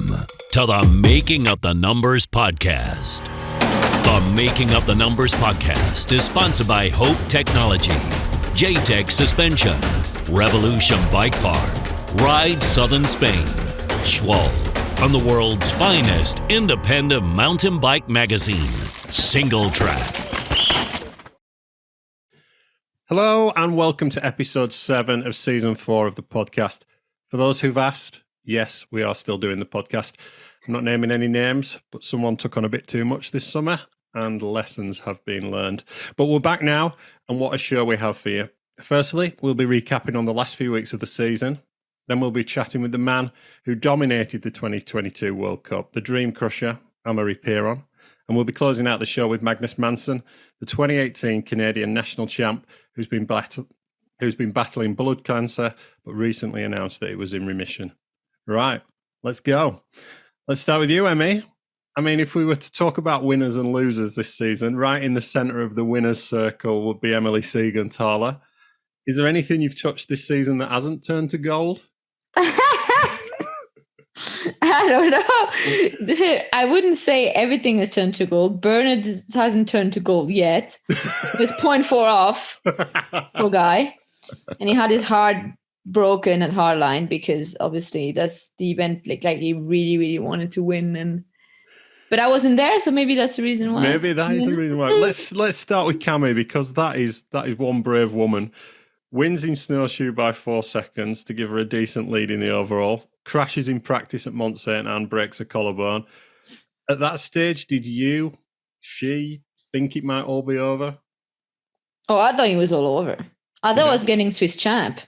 to the Making Up the Numbers podcast. The Making Up the Numbers podcast is sponsored by Hope Technology, J-Tech Suspension, Revolution Bike Park, Ride Southern Spain, Schwal, and the world's finest independent mountain bike magazine, Singletrack. Hello and welcome to episode 7 of season 4 of the podcast. For those who've asked, yes, we are still doing the podcast. I'm not naming any names, but someone took on a bit too much this summer and lessons have been learned. But we're back now, and what a show we have for you. Firstly, we'll be recapping on the last few weeks of the season. Then we'll be chatting with the man who dominated the 2022 World Cup, the Dream Crusher, Amaury Pierron. And we'll be closing out the show with Magnus Manson, the 2018 Canadian national champ who's been battling blood cancer, but recently announced that it was in remission. Right, let's go. Let's start with you, Emmy. I mean, if we were to talk about winners and losers this season, right in the centre of the winners' circle would be Emilie Siegenthaler. Is there anything you've touched this season that hasn't turned to gold? I don't know. I wouldn't say everything has turned to gold. Bernard hasn't turned to gold yet. It's 0.4 off, poor guy. And he had his heart broken at hardline because obviously that's the event like he really, really wanted to win. But I wasn't there, so maybe that's the reason why. Maybe that is the reason why. Let's start with Cammy because that is one brave woman. Wins in snowshoe by 4 seconds to give her a decent lead in the overall. Crashes in practice at Mont Saint Anne, breaks a collarbone. At that stage, did she think it might all be over? Oh, I thought it was all over. I thought I was getting Swiss champ.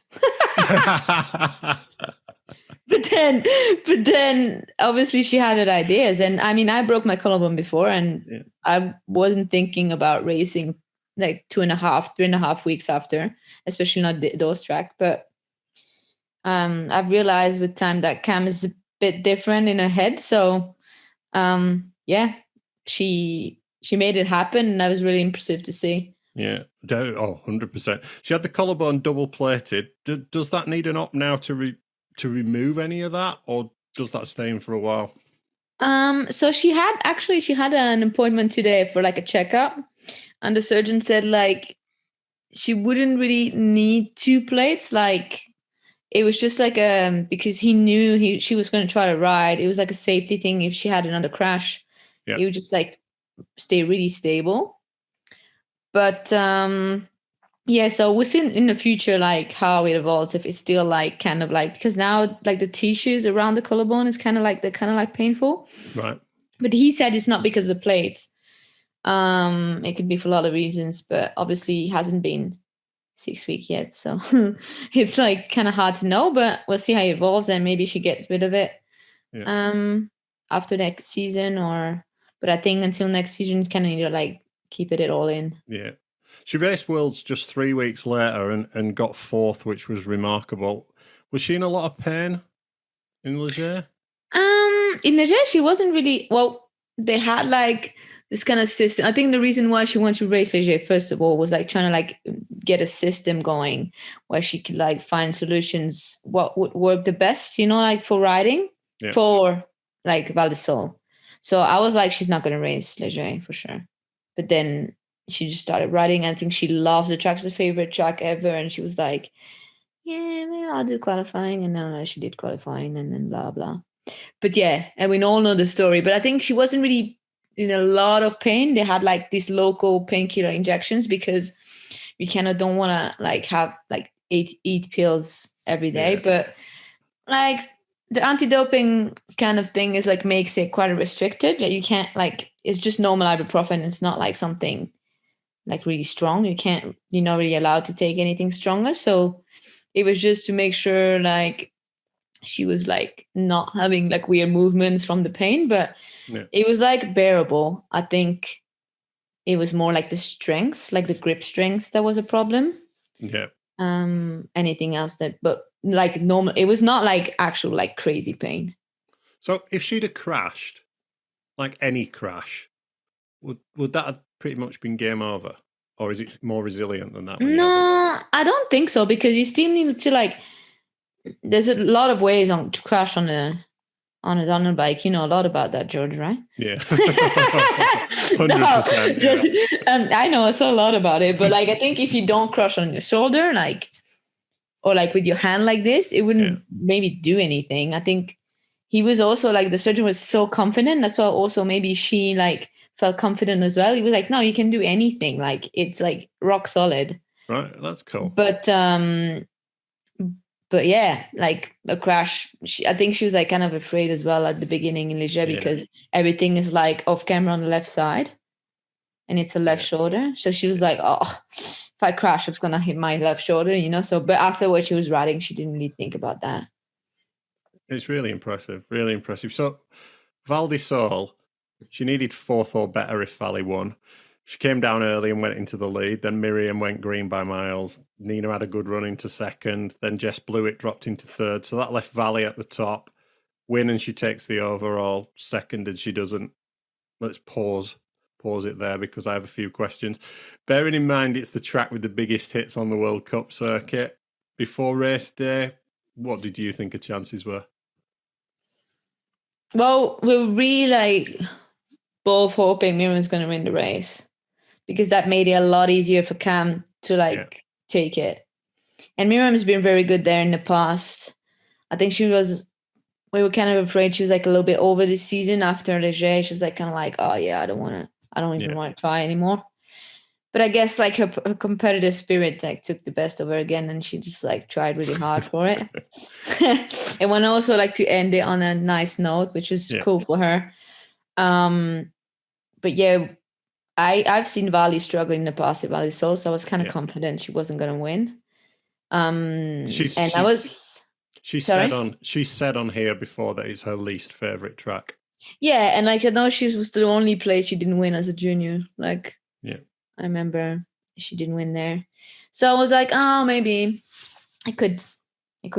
But then obviously she had her ideas. And I mean, I broke my collarbone before and I wasn't thinking about racing like 3.5 weeks after, especially not those track. But I've realized with time that Cam is a bit different in her head. So she made it happen, and that was really impressive to see. Yeah, 100%. She had the collarbone double plated. Does that need an op now to remove any of that, or does that stay in for a while? So she had an appointment today for like a checkup, and the surgeon said like she wouldn't really need 2 plates. Like it was just like because he knew she was going to try to ride. It was like a safety thing. If she had another crash, it would just like stay really stable. But so we'll see in the future like how it evolves, if it's still like kind of like, because now like the tissues around the collarbone is kind of like painful. Right. But he said it's not because of the plates. It could be for a lot of reasons, but obviously it hasn't been 6 weeks yet, so it's like kind of hard to know, but we'll see how it evolves, and maybe she gets rid of it after next season, but I think until next season kind of need to like keep it all in. Yeah. She raced Worlds just 3 weeks later and got 4th, which was remarkable. Was she in a lot of pain in Leger? In Leger, she wasn't really, they had like this kind of system. I think the reason why she wanted to race Leger, first of all, was like trying to like get a system going where she could like find solutions, what would work the best, like for riding for like Val di Sole. So I was like, she's not going to race Leger for sure. But then she just started riding. I think she loves the track. It's her favorite track ever. And she was like, yeah, maybe I'll do qualifying. And then she did qualifying and then blah, blah. But yeah, and we all know the story. But I think she wasn't really in a lot of pain. They had like these local painkiller injections because we kind of don't want to like have like eat pills every day. But like the anti-doping kind of thing is like makes it quite restricted. Like you can't like, it's just normal ibuprofen. It's not like something like really strong. You're not really allowed to take anything stronger. So it was just to make sure like she was like not having like weird movements from the pain, but it was like bearable. I think it was more like the strength, like the grip strength that was a problem. Yeah. Anything else but like normal, it was not like actual like crazy pain. So if she'd have crashed, like any crash, would that have pretty much been game over? Or is it more resilient than that? No, I don't think so, because you still need to like, there's a lot of ways to crash on on his on bike. You know a lot about that, George, right? Yeah. 100%. I know so a lot about it, but like I think if you don't crush on your shoulder, like or like with your hand like this, it wouldn't maybe do anything. I think he was also like the surgeon was so confident. That's why also maybe she like felt confident as well. He was like, no, you can do anything. Like it's like rock solid. Right, that's cool. But yeah, like a crash. I think she was like kind of afraid as well at the beginning in Ligier because everything is like off camera on the left side, and it's a left shoulder. So she was like, "Oh, if I crash, it's gonna hit my left shoulder," you know. So, but afterwards, she was riding. She didn't really think about that. It's really impressive, really impressive. So, Val di Sole, she needed fourth or better if Vali won. She came down early and went into the lead. Then Miriam went green by miles. Nina had a good run into second. Then Jess Blewett dropped into third. So that left Vali at the top. Win and she takes the overall. Second and she doesn't. Let's pause it there because I have a few questions. Bearing in mind it's the track with the biggest hits on the World Cup circuit. Before race day, what did you think her chances were? Well, we're really like both hoping Miriam's going to win the race because that made it a lot easier for Cam to take it. And Miriam's been very good there in the past. I think we were kind of afraid she was like a little bit over this season after Ligier. She's like kind of like, oh yeah, I don't even want to try anymore. But I guess like her competitive spirit like took the best of her again, and she just like tried really hard for it. And want also like to end it on a nice note, which is cool for her. But yeah, I've seen Vali struggle in the past with Val di Sole, so I was kind of confident she wasn't going to win. She said on here before that it's her least favorite track. Yeah, and like I know she was the only place she didn't win as a junior. Like, I remember she didn't win there, so I was like, oh, maybe it could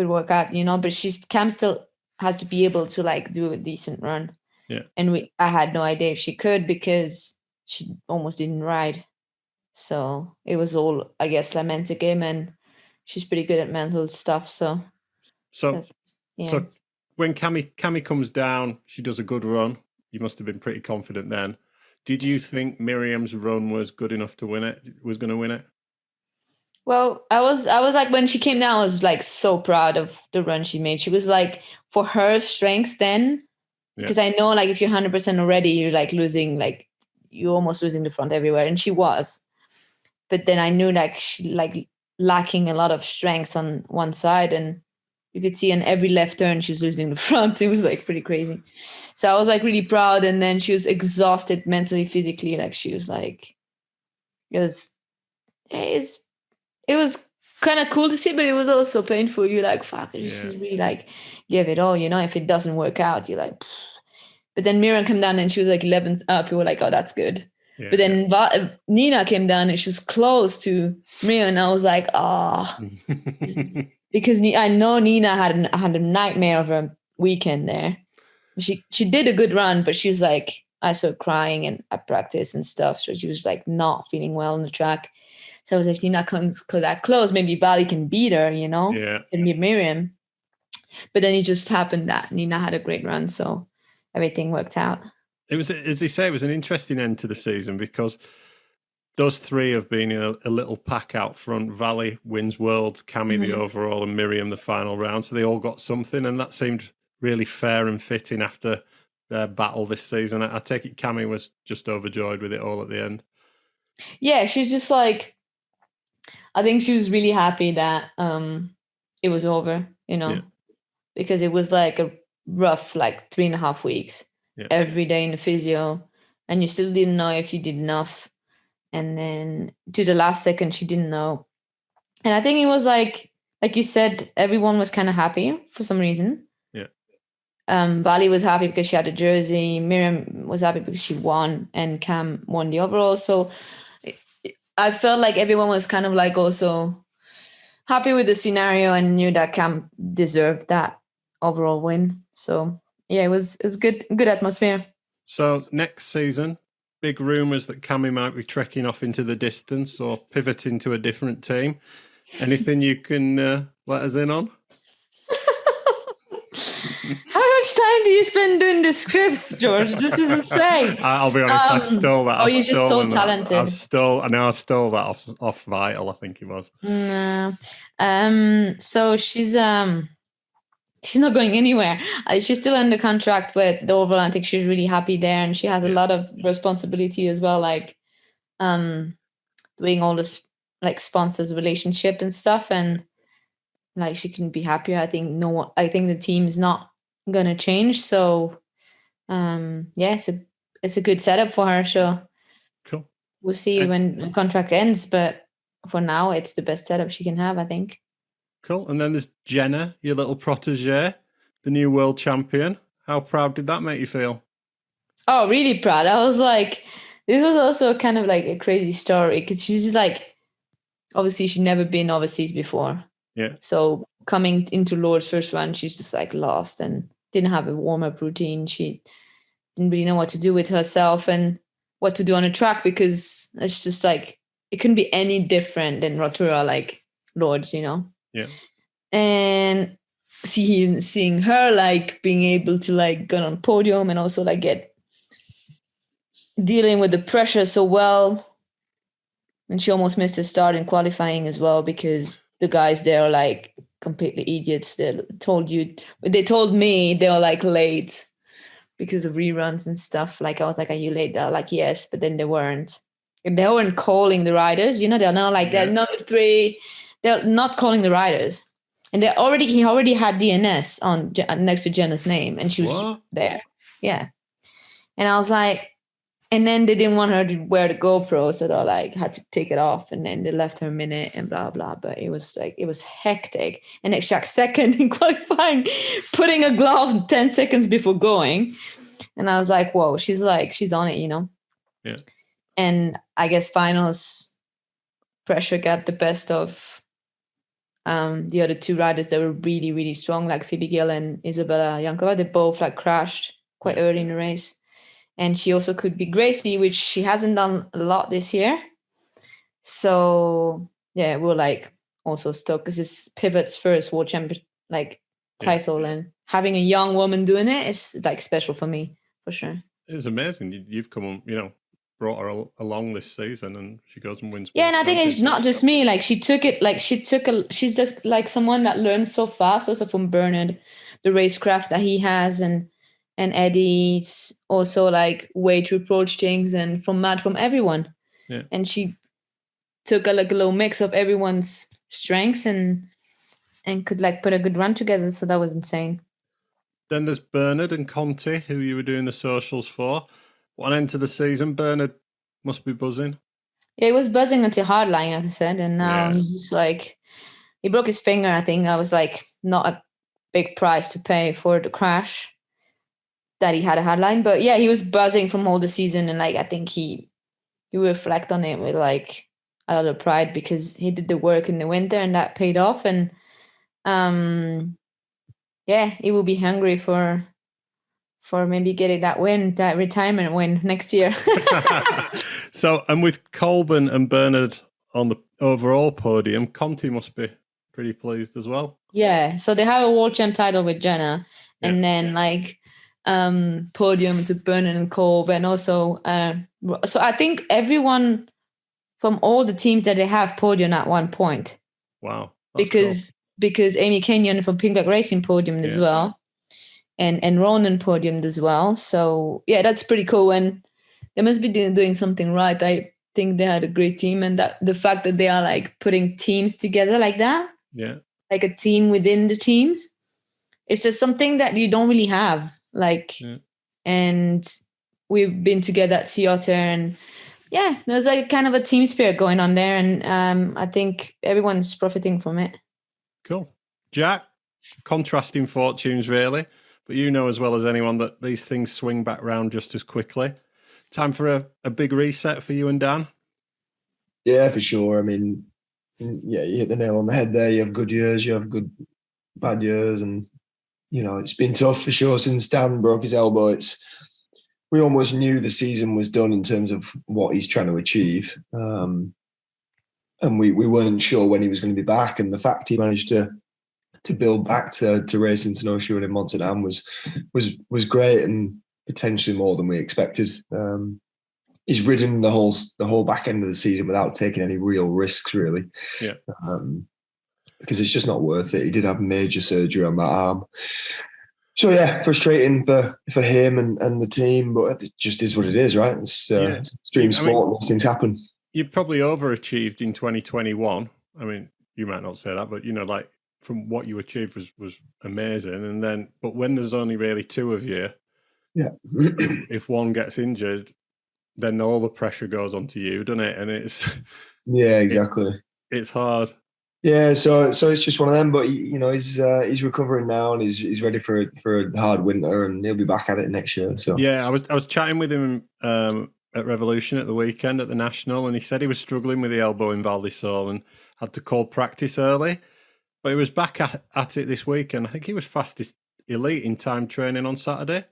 work out, you know. But Cam still had to be able to like do a decent run. Yeah, and I had no idea if she could because she almost didn't ride, so it was all I guess lamented game, and she's pretty good at mental stuff. So when Cami comes down, she does a good run. You must have been pretty confident then. Did you think Miriam's run was good enough to win it? Was going to win it? Well, I was like when she came down, I was like so proud of the run she made. She was like for her strength then, because I know like if you're 100% already, you're like losing, like you're almost losing the front everywhere, and she was. But then I knew like she like lacking a lot of strength on one side, and you could see in every left turn she's losing the front. It was like pretty crazy. So I was like really proud. And then she was exhausted mentally, physically. Like she was like, it was kind of cool to see, but it was also painful. You're like, fuck, she's really like give it all, you know. If it doesn't work out, you're like, pfft. But then Miriam came down and she was like 11th up. You were like, oh, that's good. Yeah, but then Nina came down and she's close to Miriam, and I was like, oh. Because I know Nina had a nightmare of a weekend there. She did a good run, but she was like, I saw her crying and at practice and stuff. So she was like not feeling well on the track. So I was like, if Nina comes that close, maybe Vali can beat her, you know? Yeah. And beat Miriam. But then it just happened that Nina had a great run. So everything worked out. It was, as you say, it was an interesting end to the season because those three have been in a little pack out front. Vali wins Worlds, Cami the overall, and Miriam the final round. So they all got something, and that seemed really fair and fitting after their battle this season. I take it Cami was just overjoyed with it all at the end. Yeah, she's just like, I think she was really happy that it was over, you know, because it was like a rough, like 3.5 weeks every day in the physio, and you still didn't know if you did enough. And then to the last second, she didn't know. And I think it was like you said, everyone was kind of happy for some reason. Yeah. Vali was happy because she had a jersey. Miriam was happy because she won, and Cam won the overall. So I felt like everyone was kind of like also happy with the scenario and knew that Cam deserved that overall win. So yeah, it was good atmosphere. So next season, big rumours that Cami might be trekking off into the distance or pivoting to a different team. Anything you can let us in on? I much time do you spend doing the scripts, George? This is insane. I'll be honest, I stole that. You're just so talented. I stole that off Vital, I think it was. No. So she's not going anywhere. She's still under contract with the Overall. I think she's really happy there, and she has a lot of responsibility as well, like doing all this like sponsors relationship and stuff, and like she couldn't be happier. I think the team is not gonna change. So it's a good setup for her. So cool. We'll see when the contract ends, but for now it's the best setup she can have, I think. Cool. And then there's Jenna, your little protege, the new world champion. How proud did that make you feel? Oh, really proud. I was like, this was also kind of like a crazy story because she's just like, obviously she'd never been overseas before. Yeah. So coming into Lord's first run, she's just like lost and didn't have a warm-up routine. She didn't really know what to do with herself and what to do on a track because it's just like, it couldn't be any different than Rotura, like Lords, you know? Yeah. And seeing her like being able to like go on podium and also like dealing with the pressure so well. And she almost missed a start in qualifying as well because the guys there are like completely idiots. They told me they were like late because of reruns and stuff. Like I was like, are you late? They're like, yes, but then they weren't. And they weren't calling the riders. You know, they're not like they're number 3. They're not calling the riders. And he already had DNS on next to Jenna's name, and she was there. Yeah. And I was like, and then they didn't want her to wear the GoPro, so they like had to take it off, and then they left her a minute and blah blah. But it was hectic. And exact second in qualifying, putting a glove 10 seconds before going, and I was like, whoa, she's on it, you know. Yeah. And I guess finals pressure got the best of the other 2 riders that were really, really strong, like Phoebe Gill and Isabella Yankova. They both like crashed quite early in the race. And she also could be Gracie, which she hasn't done a lot this year. So yeah, we're like also stoked because it's Pivot's first world champion title, and having a young woman doing it is like special for me for sure. It's amazing. You've come on, you know, brought her along this season, and she goes and wins. Yeah, and I think it's not just me. Like she's just like someone that learns so fast, also from Bernard, the racecraft that he has, and Eddie's also like way to approach things, and from everyone. Yeah. And she took a little mix of everyone's strengths and could like put a good run together. So that was insane. Then there's Bernard and Conti, who you were doing the socials for. One end to the season, Bernard must be buzzing. Yeah, he was buzzing until hardline, like I said, and now he's like, he broke his finger. I think that was like not a big price to pay for the crash that he had a hardline, but yeah, he was buzzing from all the season, and like I think he reflect on it with like a lot of pride because he did the work in the winter and that paid off, and he will be hungry for maybe getting that retirement win next year. So, and with Colburn and Bernard on the overall podium, Conti must be pretty pleased as well. Yeah, so they have a world champ title with Jenna, and then like podium to Bernard and Kolb, and also so I think everyone from all the teams that they have podium at one point. Wow. Because Amy Kenyon from Pinkback Racing podiumed as well, and Ronan podiumed as well. So yeah, that's pretty cool, and they must be doing something right. I think they had a great team, and that the fact that they are like putting teams together like that, like a team within the teams, it's just something that you don't really have. And we've been together at Sea Otter, and there's like kind of a team spirit going on there, and I think everyone's profiting from it. Cool. Jack, contrasting fortunes really, but you know as well as anyone that these things swing back round just as quickly. Time for a big reset for you and Dan? Yeah, for sure. I mean, yeah, you hit the nail on the head there. You have good years, you have bad years, and you know, it's been tough for sure since Dan broke his elbow. We almost knew the season was done in terms of what he's trying to achieve. And we weren't sure when he was going to be back. And the fact he managed to to build back to racing snowshoeing in Montana was great, and potentially more than we expected. He's ridden the whole back end of the season without taking any real risks, really. Yeah. Because it's just not worth it. He did have major surgery on that arm. So yeah, frustrating for him and the team, but it just is what it is, right? It's extreme sport, and these things happen. You probably overachieved in 2021. I mean, you might not say that, but like from what you achieved was amazing. And then, but when there's only really two of you, yeah, if one gets injured, then all the pressure goes onto you, doesn't it? And it's exactly. It's hard. Yeah, so it's just one of them. But he's recovering now, and he's ready for a hard winter, and he'll be back at it next year. So yeah, I was chatting with him at Revolution at the weekend at the National, and he said he was struggling with the elbow in Val di Sole and had to call practice early. But he was back at it this week, and I think he was fastest elite in time training on Saturday,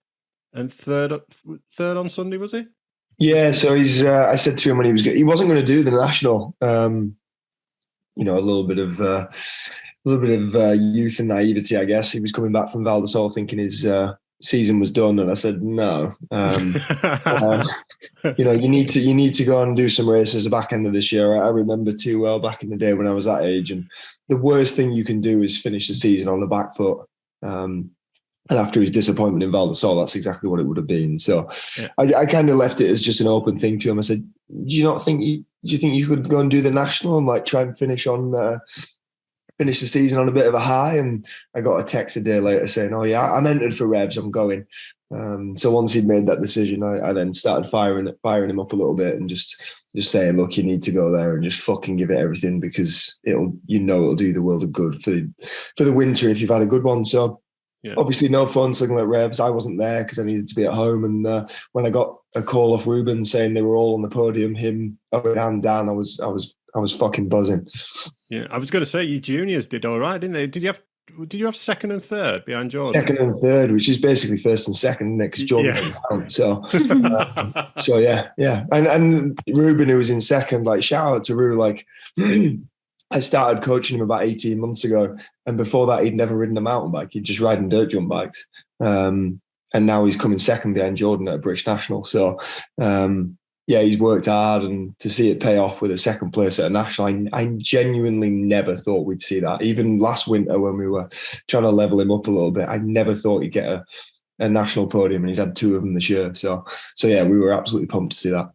and third on Sunday, was he? Yeah, so he's. I said to him when he wasn't going to do the National. A little bit of youth and naivety, I guess. He was coming back from Val di Sole thinking his season was done, and I said no. You need to go and do some races at the back end of this year. I remember too well back in the day when I was that age, and the worst thing you can do is finish the season on the back foot. And after his disappointment in Val di Sole, that's exactly what it would have been. So yeah. I kind of left it as just an open thing to him. I said, do you think you could go and do the National and like try and finish the season on a bit of a high? And I got a text a day later saying, oh yeah, I'm entered for Revs, I'm going. So once he'd made that decision, I then started firing him up a little bit and just saying, look, you need to go there and just fucking give it everything, because it'll do the world of good for the winter if you've had a good one. So yeah. Obviously no fun singing at Revs. I wasn't there because I needed to be at home. And when I got a call off Ruben saying they were all on the podium, him, Owen and Dan, I was fucking buzzing. Yeah, I was going to say you juniors did all right, didn't they? Did you have second and third behind Jordan? Second and third, which is basically first and second, isn't it? Because Jordan didn't count. So yeah. And Ruben, who was in second, like shout out to Ru, like I started coaching him about 18 months ago. And before that, he'd never ridden a mountain bike. He'd just riding dirt jump bikes. And now he's coming second behind Jordan at a British National. So, he's worked hard, and to see it pay off with a second place at a National, I genuinely never thought we'd see that. Even last winter when we were trying to level him up a little bit, I never thought he'd get a National podium, and he's had two of them this year. So yeah, we were absolutely pumped to see that.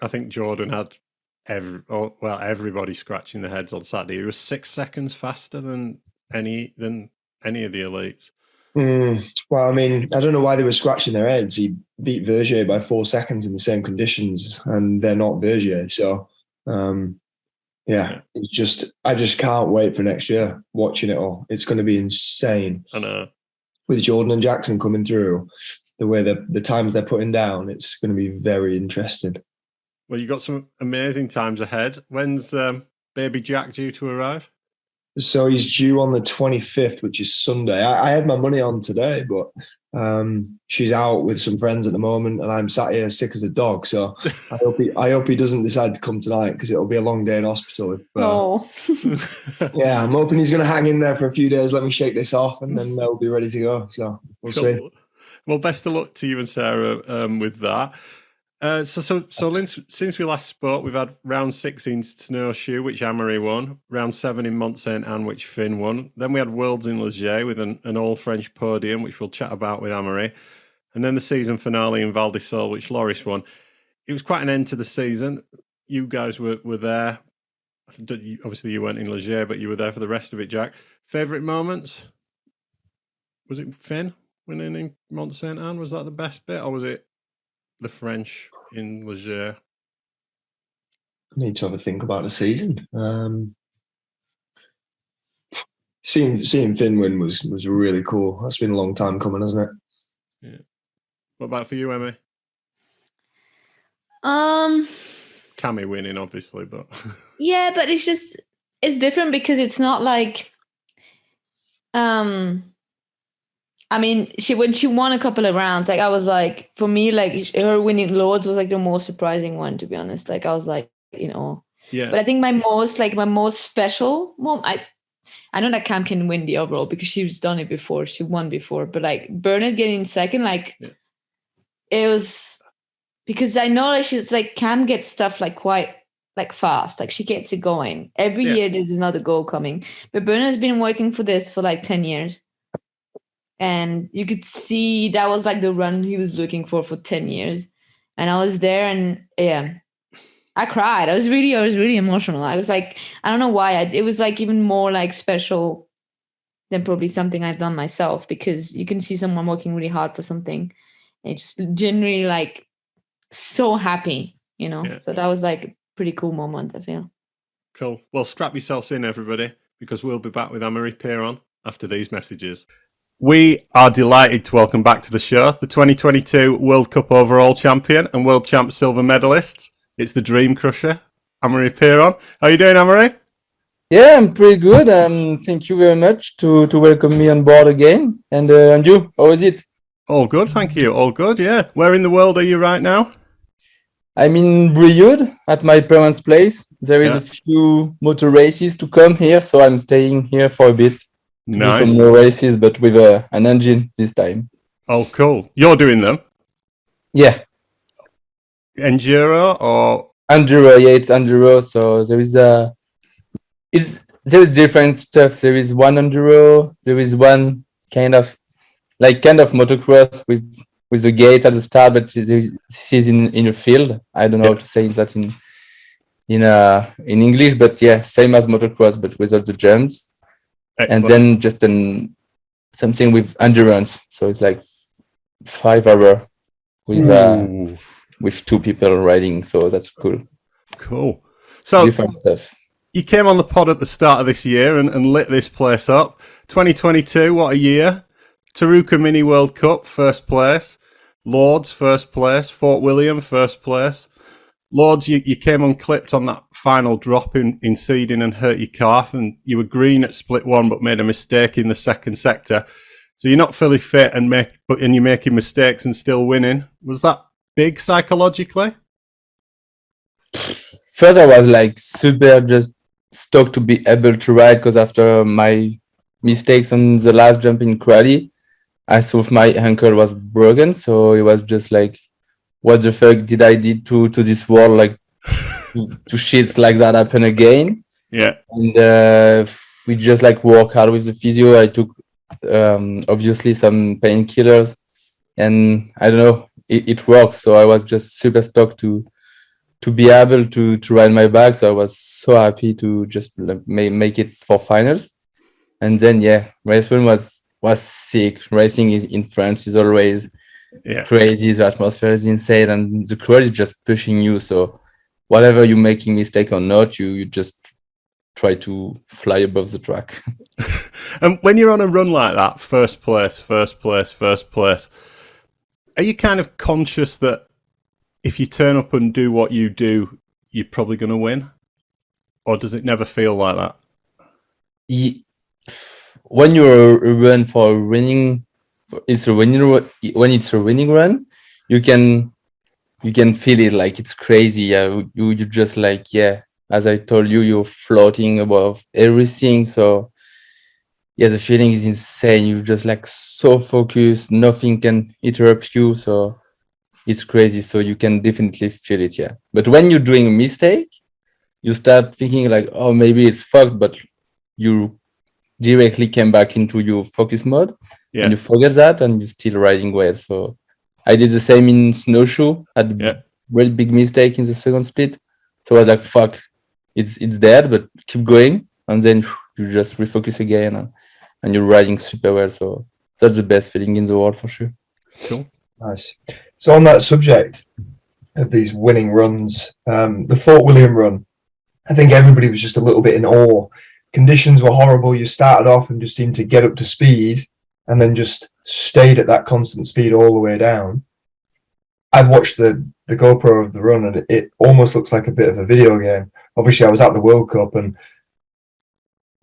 I think Jordan had everybody scratching their heads on Saturday. He was 6 seconds faster than any of the elites. Well, I mean, I don't know why they were scratching their heads. He beat Vergier by 4 seconds in the same conditions, and they're not Vergier. So, it's just, I just can't wait for next year watching it all. It's going to be insane. I know. With Jordan and Jackson coming through, the way the times they're putting down, it's going to be very interesting. Well, you got some amazing times ahead. When's baby Jack due to arrive? So he's due on the 25th, which is Sunday. I had my money on today, but she's out with some friends at the moment, and I'm sat here sick as a dog. So I hope he doesn't decide to come tonight, because it'll be a long day in hospital. Yeah, I'm hoping he's going to hang in there for a few days. Let me shake this off, and then they'll be ready to go. So we'll see. Well, best of luck to you and Sarah with that. So since we last spoke, we've had round 6 in snowshoe, which Amaury won, round 7 in Mont Saint Anne, which Finn won. Then we had Worlds in Leger with an all-French podium, which we'll chat about with Amaury. And then the season finale in Val di Sole, which Loris won. It was quite an end to the season. You guys were there. Obviously, you weren't in Leger, but you were there for the rest of it, Jack. Favourite moments? Was it Finn winning in Mont Saint Anne? Was that the best bit, or was it the French in Leger? I need to have a think about the season. Seeing Finn win was really cool. That's been a long time coming, hasn't it? Yeah. What about for you, Emmy? Cammy winning, obviously, but yeah, but it's different because it's not like I mean, when she won a couple of rounds, like I was like, for me, like her winning Lords was like the most surprising one, to be honest. Like I was like, yeah. But I think my most special moment, I know that Cam can win the overall because she's done it before. She won before. But like Bernard getting second, like it was because I know that she's like Cam gets stuff like quite like fast. Like she gets it going. Every year there's another goal coming. But Bernard's been working for this for like 10 years. And you could see that was like the run he was looking for 10 years. And I was there and I cried. I was really emotional. I was like, I don't know why. It was like even more like special than probably something I've done myself, because you can see someone working really hard for something and just genuinely like so happy, you know? Yeah. So that was like a pretty cool moment, I feel. Cool. Well, strap yourselves in, everybody, because we'll be back with Amaury Pierron after these messages. We are delighted to welcome back to the show the 2022 World Cup overall champion and world champ silver medalist. It's the Dream Crusher, Amaury Pierron. How are you doing, Amaury? Yeah, I'm pretty good. Thank you very much to welcome me on board again. And you, how is it? All good, thank you. All good, yeah. Where in the world are you right now? I'm in Brioude at my parents' place. There is a few motor races to come here, so I'm staying here for a bit. Nice. Do some more races, but with an engine this time. Oh, cool. You're doing them? Yeah. Enduro or? Enduro, yeah, it's Enduro. So there is different stuff. There is one Enduro. There is one kind of motocross with a gate at the start, but this is in a field. I don't know how to say that in English, but yeah, same as motocross, but without the jumps. Excellent. And then just something with endurance. So it's like 5 hours with 2 people riding. So that's cool. Cool. So different stuff. You came on the pod at the start of this year and lit this place up. 2022, what a year. Taruka Mini World Cup, first place. Lords, first place. Fort William, first place. Lords, you came unclipped on that final drop in seeding and hurt your calf, and you were green at split 1 but made a mistake in the second sector. So you're not fully fit and you're making mistakes and still winning. Was that big psychologically? First, I was like super just stoked to be able to ride, because after my mistakes on the last jump in quali, I saw my ankle was broken. So it was just like, what the fuck did I do to this world? Like to shits like that happen again. Yeah. And we just like work hard with the physio. I took obviously some painkillers, and I don't know, it works. So I was just super stoked to be able to ride my bike. So I was so happy to just make it for finals. And then race 1 was sick. Racing in France is always crazy. The atmosphere is insane, and the crowd is just pushing you. So whatever you're making mistake or not, you just try to fly above the track. And when you're on a run like that, first place, are you kind of conscious that if you turn up and do what you do, you're probably going to win? Or does it never feel like that? When you're run for a winning, when it's a winning run, you can feel it, like it's crazy. You just like, as I told you, you're floating above everything. So the feeling is insane. You're just like so focused, nothing can interrupt you. So it's crazy. So you can definitely feel it. But when you're doing a mistake, you start thinking like, oh, maybe it's fucked, but you directly came back into your focus mode, and you forget that, and you're still riding well. So I did the same in snowshoe. Had a really big mistake in the second split. So I was like, fuck, it's dead, but keep going. And then you just refocus again, and you're riding super well. So that's the best feeling in the world for sure. Cool. Nice. So on that subject of these winning runs, the Fort William run, I think everybody was just a little bit in awe. Conditions were horrible. You started off and just seemed to get up to speed, and then just stayed at that constant speed all the way down. I've watched the GoPro of the run, and it almost looks like a bit of a video game. Obviously, I was at the World Cup, and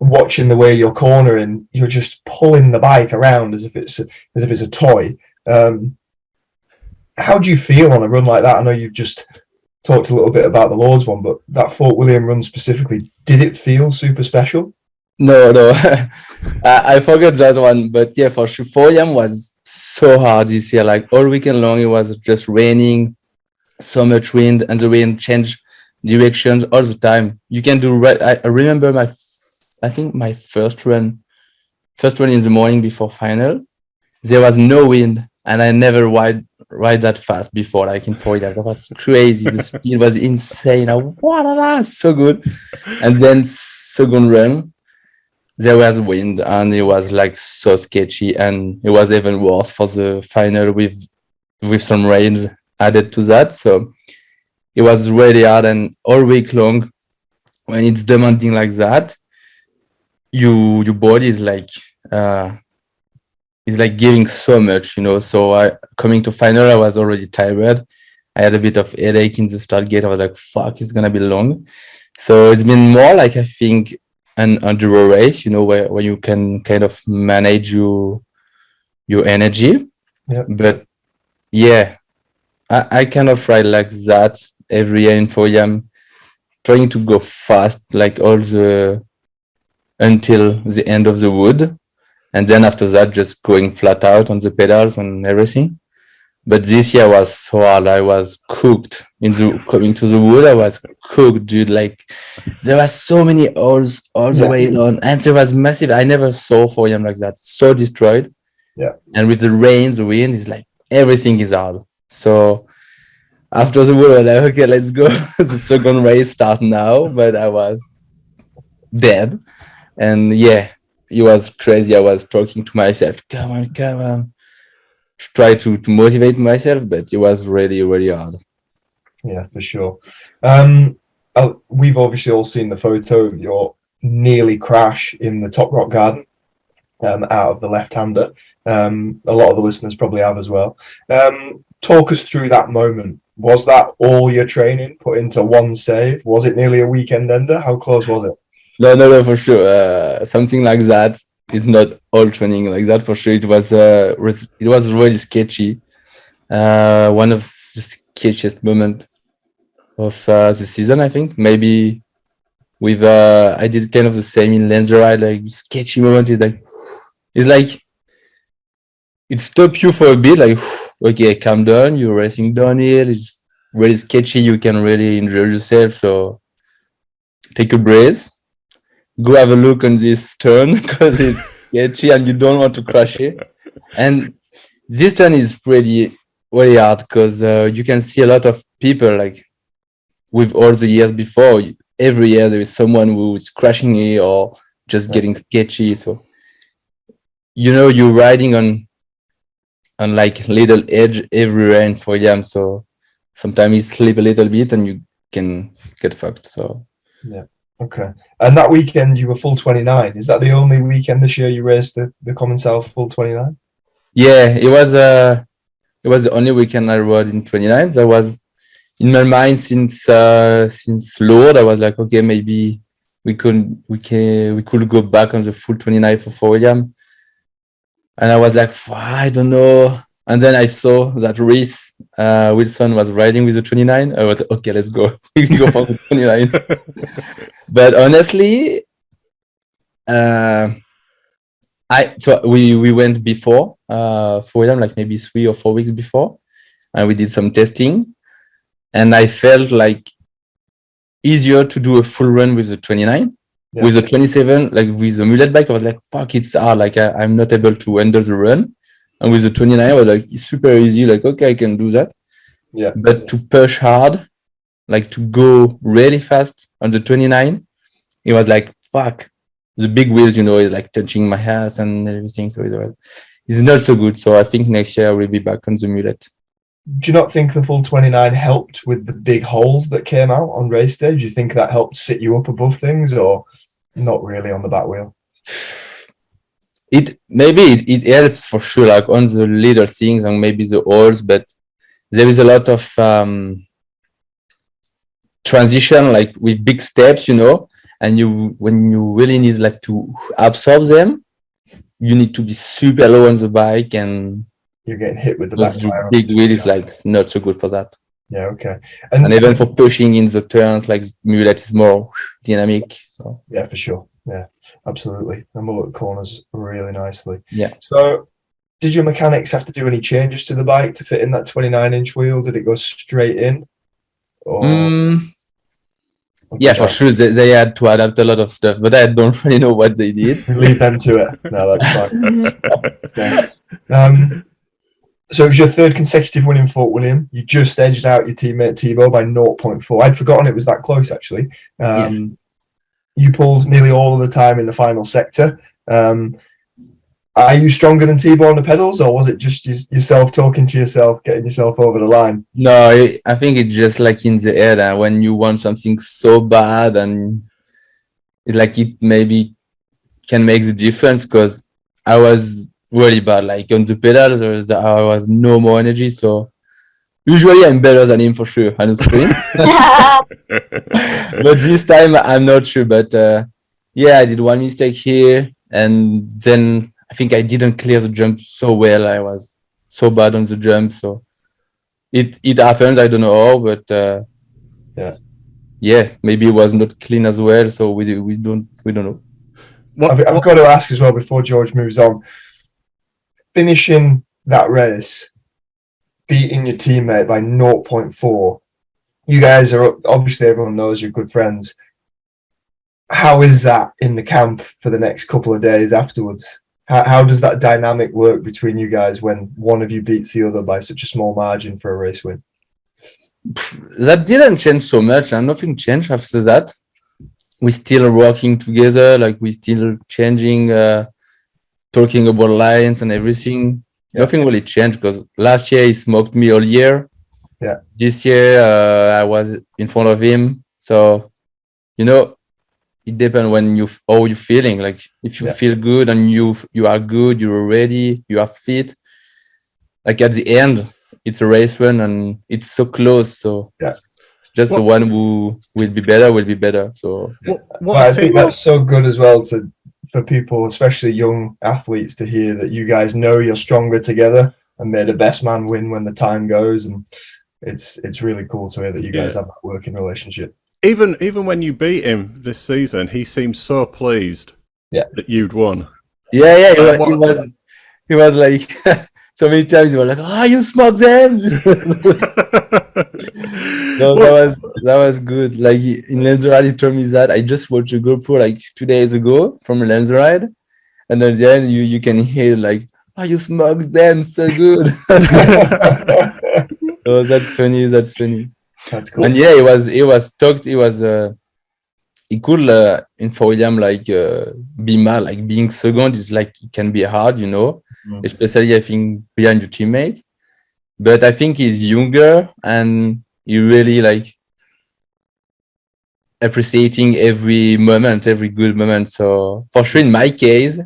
watching the way you're cornering, you're just pulling the bike around as if it's a toy. How do you feel on a run like that? I know you've just talked a little bit about the Lords one, but that Fort William run specifically, did it feel super special? No. I forgot that one, but yeah, for sure. 4am was so hard this year. Like all weekend long, it was just raining, so much wind, and the wind changed directions all the time. You can do right. I remember I think my first run in the morning before final. There was no wind, and I never ride that fast before, like in 4am. That was crazy. The speed was insane. So good. And then second run, there was wind, and it was like so sketchy, and it was even worse for the final with some rains added to that. So it was really hard, and all week long, when it's demanding like that, your body is like giving so much, So coming to final, I was already tired. I had a bit of headache in the start gate. I was like, fuck, it's gonna be long. So it's been more like, I think, an enduro race, where you can kind of manage your energy. Yeah. But yeah, I kind of ride like that every year in 4am, trying to go fast, like until the end of the wood, and then after that just going flat out on the pedals and everything. But this year was so hard. I was cooked coming to the wood. I was cooked, dude. Like there was so many holes all the way on, and there was massive. I never saw 4am like that. So destroyed. Yeah. And with the rain, the wind is like everything is hard. So after the wood, I was like, okay, let's go. The second race start now. But I was dead, and yeah, it was crazy. I was talking to myself, come on. Try to motivate myself, but it was really, really hard. Yeah, for sure. We've obviously all seen the photo of your nearly crash in the Top Rock Garden out of the left-hander. A lot of the listeners probably have as well. Talk us through that moment. Was that all your training put into one save? Was it nearly a weekend ender? How close was it? No, for sure. Something like that is not all training like that, for sure. It was really sketchy. One of the sketchiest moments of the season, I think. Maybe with I did kind of the same in Lanzarote. Like sketchy moment is like it stops you for a bit. Like okay, calm down. You're racing downhill. It's really sketchy. You can really enjoy yourself. So take a breath. Go have a look on this turn because it's sketchy and you don't want to crash it. And this turn is really, really hard because you can see a lot of people, like with all the years before. Every year there is someone who is crashing it or just getting sketchy. So you're riding on like little edge everywhere in 4am. So sometimes you slip a little bit and you can get fucked. So yeah. Okay. And that weekend you were full 29. Is that the only weekend this year you raced the Common South full 29? Yeah, it was the only weekend I rode in 29. That was in my mind since Lord. I was like, okay, maybe we could go back on the full 29 for 4am. And I was like, I don't know. And then I saw that Reese Wilson was riding with the 29. I was like, okay, let's go. We can go for the 29. But honestly, we went before 4am, like maybe 3 or 4 weeks before, and we did some testing. And I felt like easier to do a full run with the 29. Yeah. With the 27, like with the mullet bike, I was like, fuck, it's hard. Like I'm not able to handle the run. And with the 29, I was like, it's super easy. Like, okay, I can do that. Yeah. But to push hard, like to go really fast on the 29, it was like, fuck. The big wheels, is like touching my ass and everything. So it's not so good. So I think next year I will be back on the mullet. Do you not think the full 29 helped with the big holes that came out on race day? Do you think that helped sit you up above things, or not really on the back wheel? It helps for sure, like on the little things and maybe the holes, but there is a lot of transition, like with big steps, and when you really need like to absorb them, you need to be super low on the bike, and you're getting hit with the backfire. Big wheel is like not so good for that. Yeah, okay. And even for pushing in the turns, like mullet is more dynamic. So yeah, for sure. Yeah, absolutely. And we'll look corners really nicely. Yeah. So did your mechanics have to do any changes to the bike to fit in that 29-inch wheel? Did it go straight in? Or Yeah, for sure. They had to adapt a lot of stuff, but I don't really know what they did. leave them to it. No, that's fine. Okay. So it was your third consecutive win in Fort William. You just edged out your teammate Thibaut by 0.4. I'd forgotten it was that close, actually. You pulled nearly all of the time in the final sector. Are you stronger than Thibaut on the pedals, or was it just yourself talking to yourself, getting yourself over the line? No, I think it's just like in the air, and when you want something so bad, and it's like it maybe can make the difference, because I was really bad. Like on the pedals, I was no more energy. So usually I'm better than him for sure on the sprint. But this time I'm not sure. But yeah, I did one mistake here, and then I think I didn't clear the jump so well. I was so bad on the jump. So it happens. I don't know how, but yeah, maybe it was not clean as well. So we don't know. I've got to ask as well before George moves on. Finishing that race, beating your teammate by 0.4. You guys are, obviously everyone knows you're good friends. How is that in the camp for the next couple of days afterwards? How does that dynamic work between you guys when one of you beats the other by such a small margin for a race win? That didn't change so much, and nothing changed after that. We're still working together, like we're still changing, talking about lines and everything. Nothing really changed, because last year he smoked me all year. Yeah. This year I was in front of him. So, it depends how you're feeling. Like if you feel good and you are good, you're ready, you are fit. Like at the end, it's a race run and it's so close. So just the one who will be better. So I think that's so good as well for people, especially young athletes, to hear that you guys know you're stronger together and may the best man win when the time goes. And it's really cool to hear that you guys have that working relationship. Even when you beat him this season, he seemed so pleased that you'd won. Yeah, he was like so many times he was like, you smoked them. No, that was good. Like in Lenzerheide, he told me that I just watched a GoPro like 2 days ago from Lenzerheide, and at the end you can hear like, you smoked them so good. Oh, that's funny. That's cool. And yeah, he was talked. He was he could in for William like be mad. Like being second is like it can be hard, especially I think behind your teammates. But I think he's younger and he really like appreciating every moment, every good moment. So for sure, in my case,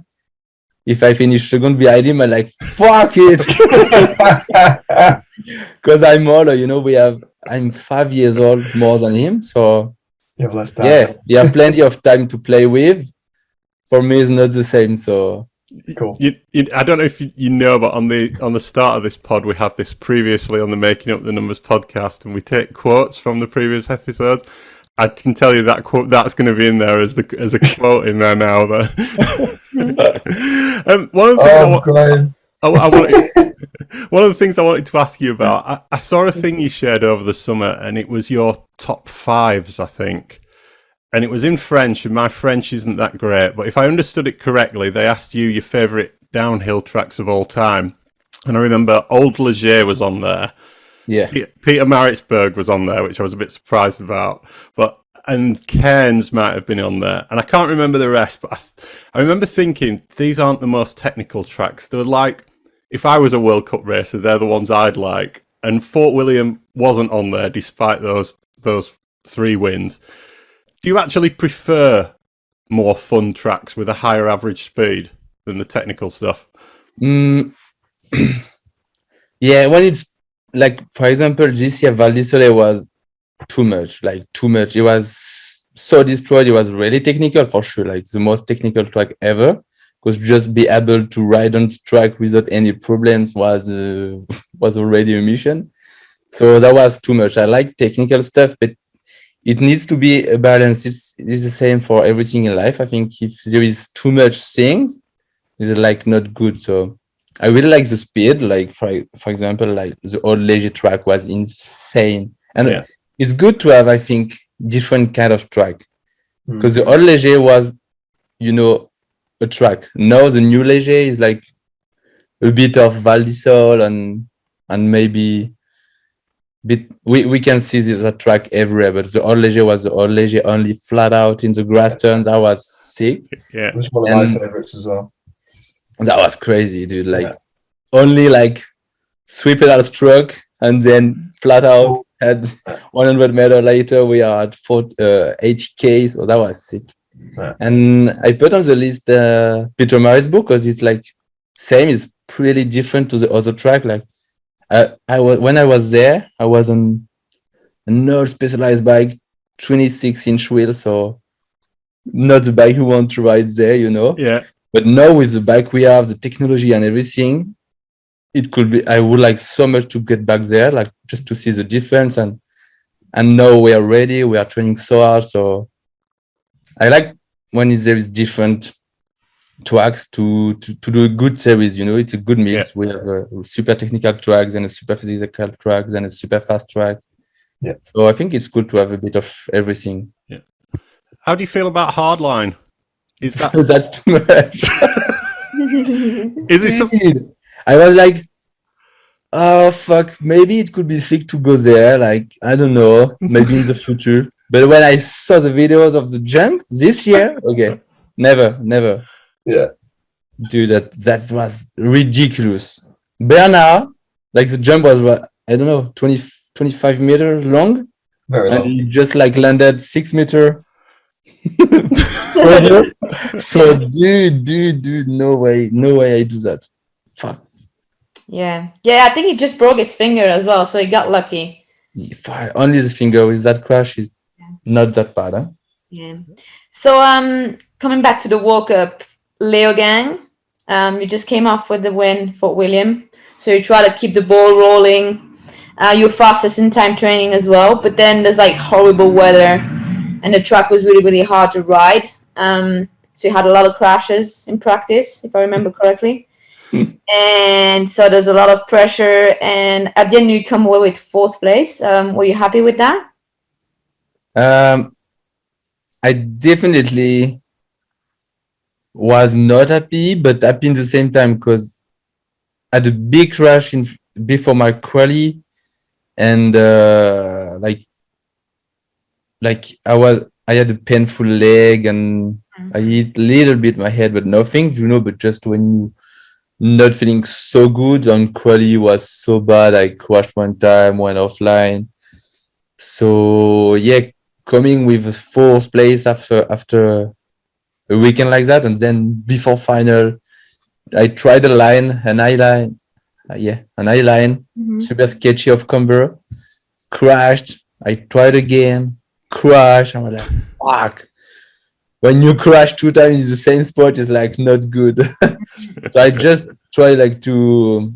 if I finish second behind him, I'm like, fuck it. Because I'm older, I'm 5 years old more than him. So you have less time. Yeah, you have plenty of time to play with. For me, it's not the same. So cool. I don't know if you know, but on the start of this pod, we have this previously on the Making Up the Numbers podcast, and we take quotes from the previous episodes. I can tell you that quote that's going to be in there as a quote in there now. One of the things I wanted to ask you about, I saw a thing you shared over the summer, and it was your top fives, I think. And it was in French, and my French isn't that great. But if I understood it correctly, they asked you your favourite downhill tracks of all time. And I remember Old Leger was on there. Yeah. Peter Maritzburg was on there, which I was a bit surprised about. And Cairns might have been on there. And I can't remember the rest, but I remember thinking, these aren't the most technical tracks. They're like, if I was a World Cup racer, they're the ones I'd like. And Fort William wasn't on there, despite those 3 wins. Do you actually prefer more fun tracks with a higher average speed than the technical stuff? Yeah, when it's like, for example, this year Val di Sole was too much. It was so destroyed. It was really technical for sure, like the most technical track ever. Because just be able to ride on the track without any problems was already a mission. So that was too much. I like technical stuff, but it needs to be a balance. It's the same for everything in life. I think if there is too much things, it's like not good. So I really like the speed. Like for example, like the old Léger track was insane, and it's good to have, I think, different kind of track, because the old Léger was, a track. Now the new Léger is like a bit of Val d'Isole and maybe bit. We can see that track everywhere, but the old Léger was the old Léger, only flat out in the grass turns. I was sick. Yeah, It was one of my favorites as well. That was crazy, dude. Like only like sweep it out stroke and then flat out. At 100 meter later, we are at 80K. So that was sick. Yeah. And I put on the list Peter Marit's book because it's like same. It's pretty different to the other track. Like when I was there, I was on an old Specialized bike, 26-inch wheel, so not the bike you want to ride there, Yeah. But now with the bike we have, the technology and everything, it could be. I would like so much to get back there, like just to see the difference. And now we are ready. We are training so hard. So I like when there is different tracks to do a good series. It's a good mix. We have super technical tracks and a super physical tracks and a super fast track. Yeah. So I think it's good to have a bit of everything. Yeah. How do you feel about hardline? Is that That's too much? is it something? I was like, oh fuck, maybe it could be sick to go there. Like, I don't know, maybe in the future. But when I saw the videos of the jump this year, okay, never. Yeah. Dude, that was ridiculous. Bernard, like the jump was, I don't know, 25 meters long. Very and long. he just like landed 6 meters. So dude, no way I do that. Fuck. Yeah, I think he just broke his finger as well, so he got lucky. Only the finger with that crash is not that bad, huh? Yeah. So coming back to the walk up, Leo Gang, you just came off with the win for William, so you try to keep the ball rolling. You're fastest in time training as well, but then there's like horrible weather and the track was really, really hard to ride. So you had a lot of crashes in practice, if I remember correctly. And so there's a lot of pressure, and at the end you come away with 4th place. Were you happy with that? I definitely was not happy, but happy in the same time, because I had a big crash before my quali, and I had a painful leg, and I hit a little bit my head, but nothing, but just when you not feeling so good, on quali was so bad, I crashed one time, went offline. So yeah, coming with a 4th place after a weekend like that, and then before final, I tried an eye line, super sketchy of camber, crashed. I tried again, crashed. I was like, fuck. When you crash 2 times in the same spot, it's like not good. So I just try like to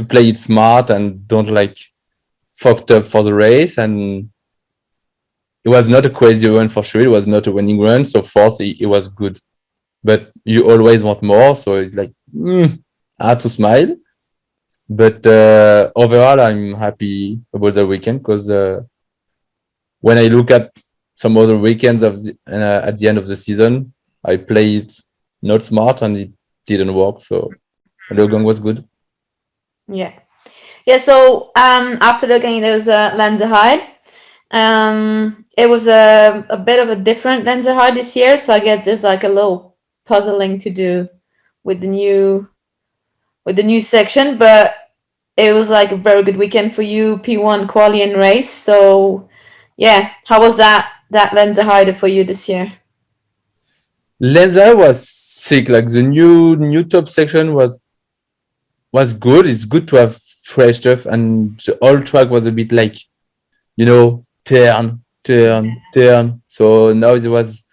play it smart and don't like fucked up for the race. And it was not a crazy run for sure. It was not a winning run. So 4th, it was good. But you always want more. So it's like, I had to smile. But overall, I'm happy about the weekend, because when I look at some other weekends at the end of the season, I played not smart and it didn't work. So Logan was good. Yeah. So after Logan, there was Lenzerheide. It was a bit of a different Lenzerheide this year, so I get there's like a little puzzling to do with the new section, but it was like a very good weekend for you, P1 quali and race. So yeah, how was that Lenzerheide for you this year? Lenzer was sick. Like the new top section was good. It's good to have fresh stuff, and the old track was a bit like, turn. So now there was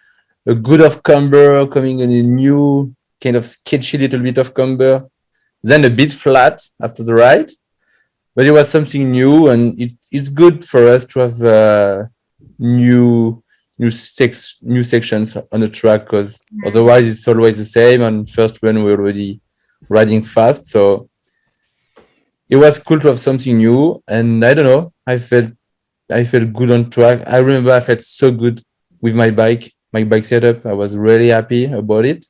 a good of camber coming in, a new kind of sketchy little bit of camber, then a bit flat after the ride. But it was something new, and it's good for us to have new sections on the track, because otherwise it's always the same. And first run we're already riding fast, so it was cool to have something new. And I don't know, I felt good on track. I remember I felt so good with my bike setup. I was really happy about it.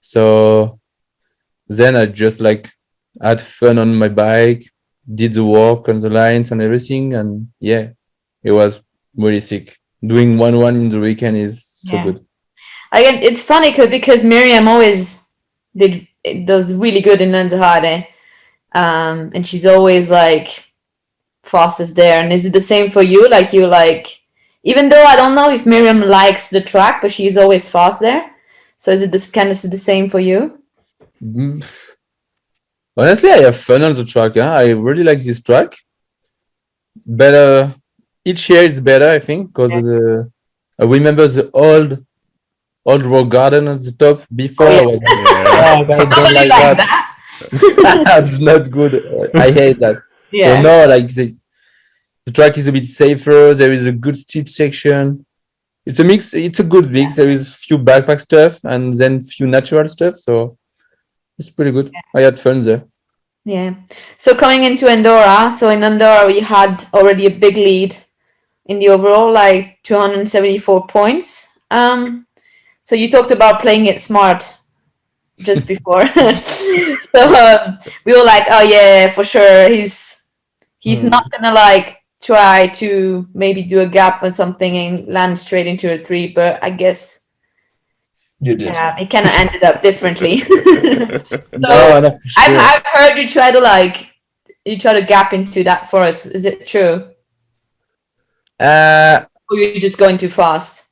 So then I just like had fun on my bike, did the work on the lines and everything, and yeah, it was really sick. Doing 1-1 in the weekend is so good. Again, it's funny because Miriam always does really good in Lanzarote, and she's always like fastest there. And is it the same for you? Like you like, even though I don't know if Miriam likes the track, but she's always fast there. So is it this kind of the same for you? Honestly, I have fun on the track. I really like this track. Better each year it's better, I think, because I remember the old rock garden at the top before. I was I don't like that. That's not good. I hate that. So now, like the track is a bit safer. There is a good steep section. It's a mix. It's a good mix. There is few backpack stuff and then few natural stuff. So it's pretty good. I had fun there. Yeah. So coming into Andorra, so in Andorra you had already a big lead in the overall, like 274 points. So you talked about playing it smart just before. So we were like, oh yeah, for sure. He's not gonna like try to maybe do a gap or something and land straight into a 3, but I guess you did. Yeah, it kind of ended up differently. No, for sure. I've heard you try to gap into that for us. Is it true? Or you're just going too fast?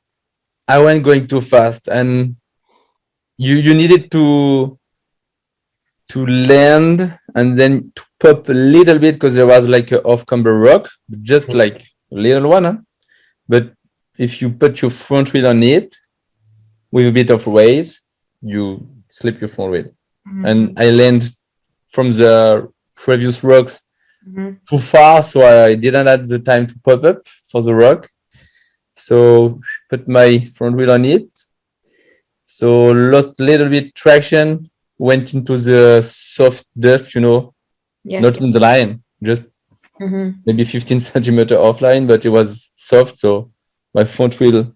I went going too fast, and you needed to land and then to pop a little bit, because there was like a off-camber rock, just like a little one. Huh? But if you put your front wheel on it with a bit of weight, you slip your front wheel. And I land from the previous rocks too far, so I didn't have the time to pop up for the rock. So put my front wheel on it. So lost a little bit traction, went into the soft dust, not in the line, just maybe 15 centimeter offline, but it was soft. So my front wheel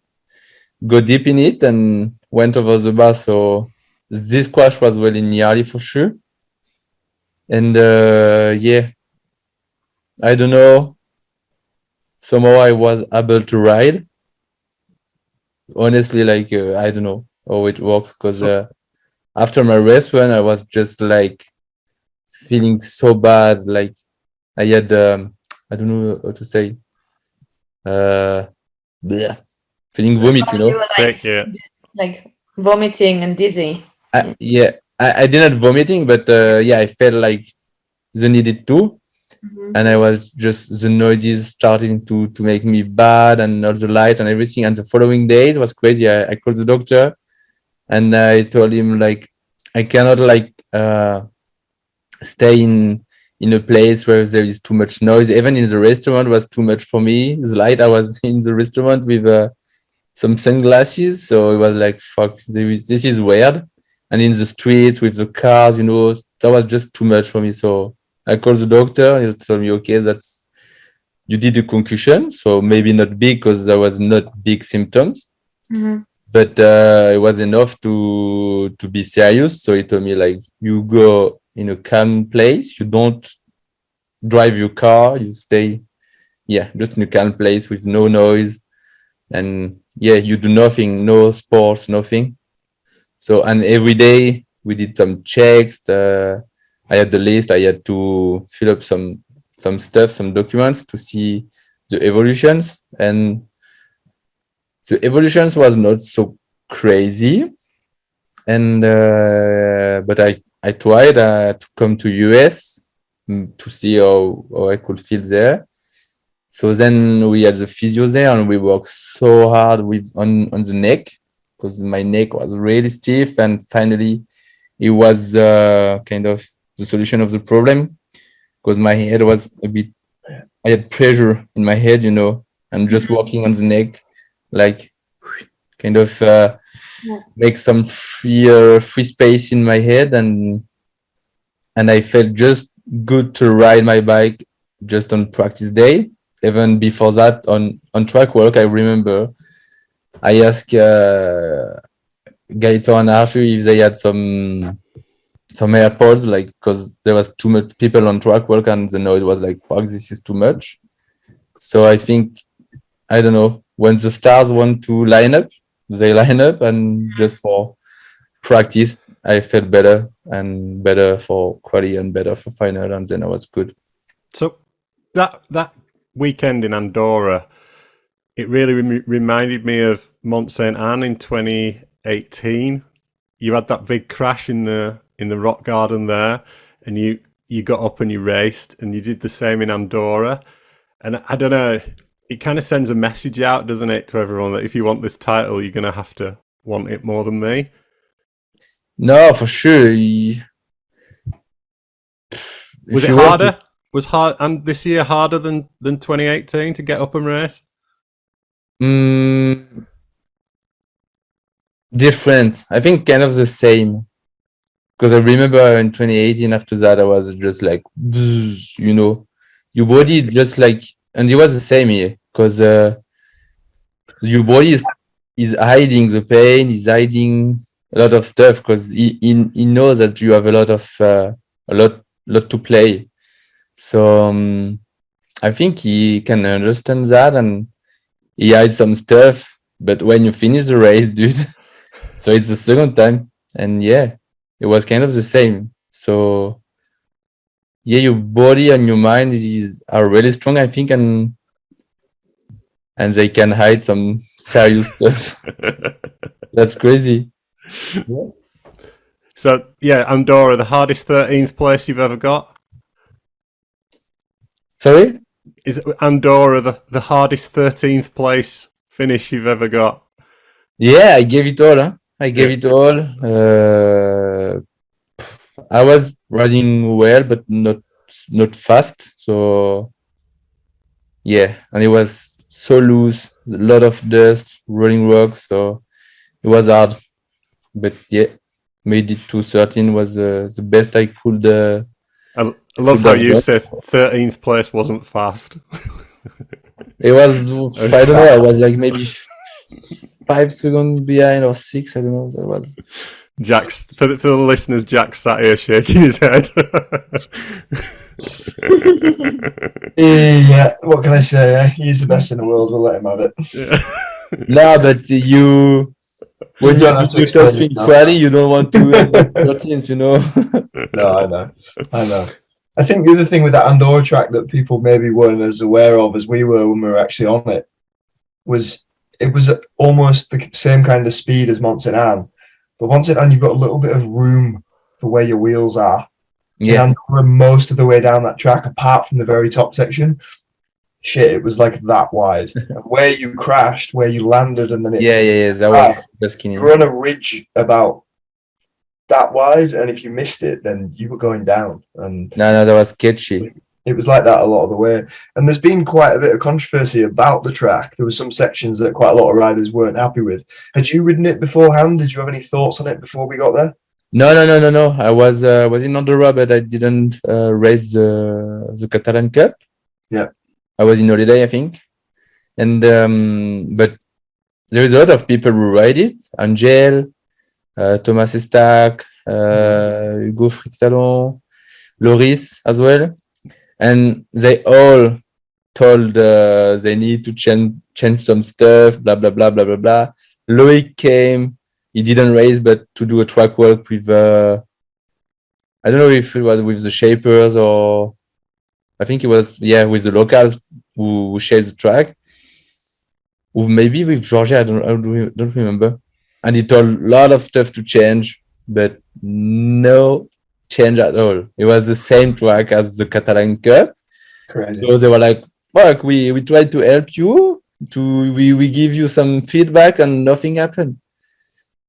go deep in it and went over the bar. So this crash was really gnarly for sure. And yeah, I don't know. Somehow I was able to ride. Honestly, like I don't know how it works, because after my race run, I was just like feeling so bad. Like I had I don't know how to say feeling vomit, You were like vomiting and dizzy. I didn't vomiting, but I felt like the needed to. And I was just, the noises starting to make me bad, and all the lights and everything. And the following days was crazy. I called the doctor and I told him like, I cannot like stay in a place where there is too much noise. Even in the restaurant was too much for me. The light, I was in the restaurant with some sunglasses. So it was like, fuck, this is weird. And in the streets with the cars, that was just too much for me. So I called the doctor, and he told me, okay, you did a concussion, so maybe not big, because there was not big symptoms, but it was enough to be serious. So he told me, like, you go in a calm place, you don't drive your car, you stay, just in a calm place with no noise, and you do nothing, no sports, nothing. So, and every day we did some checks. I had the list. I had to fill up some stuff, some documents to see the evolutions, and the evolutions was not so crazy. And but I tried to come to US to see how I could feel there. So then we had the physio there, and we worked so hard on the neck, because my neck was really stiff, and finally it was kind of the solution of the problem, because my head was a bit, I had pressure in my head, and and just working on the neck, like kind of make some free space in my head, and I felt just good to ride my bike just on practice day. Even before that, on track work, I remember I asked Gaito and Arthur if they had some AirPods, like, because there was too much people on track work, and the noise was like, fuck, this is too much. So I think, I don't know, when the stars want to line up, they line up, and just for practice, I felt better for quali and better for final, and then I was good. So that weekend in Andorra, it really reminded me of Mont Saint Anne in 2018. You had that big crash in the rock garden there, and you got up and you raced, and you did the same in Andorra. And I don't know, it kind of sends a message out, doesn't it, to everyone that if you want this title, you're going to have to want it more than me. No, for sure. Was it harder? Was hard, and this year harder than 2018 to get up and race? Different. I think kind of the same. Because I remember in 2018, after that, I was just like, bzz, you know, your body just like, and it was the same here, because your body is hiding the pain, is hiding a lot of stuff, because he knows that you have a lot to play. So I think he can understand that, and he hides some stuff. But when you finish the race, dude, so it's the second time, and yeah, it was kind of the same. So yeah, your body and your mind are really strong, I think, and they can hide some serious stuff. That's crazy. Yeah. So yeah, Andorra, the hardest 13th place you've ever got? Sorry? Is Andorra the hardest 13th place finish you've ever got? Yeah, I gave it all. I gave it all. I was riding well, but not fast. So yeah, and it was so loose, a lot of dust, rolling rocks. So it was hard. But yeah, made it to 13 was the best I could. I love how you said 13th place wasn't fast. It was, I don't know, I was like maybe 5 seconds behind or 6, I don't know. That was. Jack's, for the listeners, Jack sat here shaking his head. Yeah, what can I say? He's the best in the world. We'll let him have it. Yeah. No, but when you talk in quality, you don't want to have 13s, you know. No, I know. I think the other thing with that Andorra track that people maybe weren't as aware of as we were when we were actually on it was it was almost the same kind of speed as Mont Saint Anne, but Mont Saint Anne you've got a little bit of room for where your wheels are. Yeah. And Andorra, most of the way down that track, apart from the very top section, it was like that wide. Where you crashed, where you landed, and then that was the skinny. You were on a ridge about that wide, and if you missed it, then you were going down. And no, that was sketchy. It was like that a lot of the way. And there's been quite a bit of controversy about the track. There were some sections that quite a lot of riders weren't happy with. Had you ridden it beforehand? Did you have any thoughts on it before we got there? No. I was in Andorra, but I didn't race the Catalan Cup. Yeah. I was in holiday, I think. And but there is a lot of people who ride it. Angel, Thomas Estac, Hugo Frixalon, Loris as well. And they all told they need to change some stuff, blah, blah, blah, blah, blah, blah. Loic came. He didn't race, but to do a track work with, I don't know if it was with the shapers or I think it was, with the locals who shaped the track. Or maybe with Georgia, I don't remember. And he told a lot of stuff to change, but no change at all. It was the same track as the Catalan Cup. Crazy. So they were like, fuck, we tried to help you, we give you some feedback and nothing happened.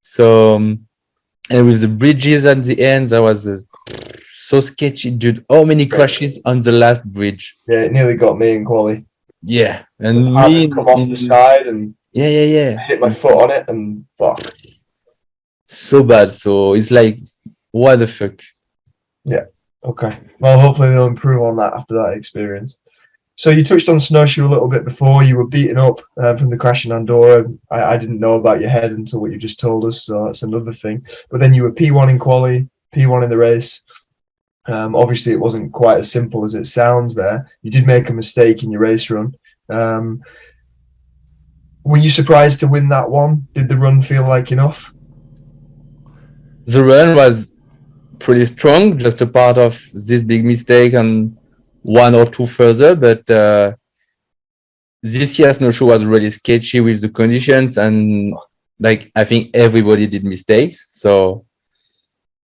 So, and with the bridges at the end, that was so sketchy, dude. How many crashes on the last bridge? Yeah, it nearly got me in quali. Yeah, and I me come off the side and yeah. hit my foot on it and fuck. So bad. So it's like, what the fuck? Yeah. Okay. Well, hopefully they'll improve on that after that experience. So you touched on snowshoe a little bit before. You were beaten up from the crash in Andorra. I didn't know about your head until what you just told us, so that's another thing. But then you were P1 in quali, P1 in the race. Obviously, it wasn't quite as simple as it sounds there. You did make a mistake in your race run. Were you surprised to win that one? Did the run feel like enough? The run was pretty strong, just a part of this big mistake and one or two further. But this year's snowshoe was really sketchy with the conditions, and like I think everybody did mistakes. So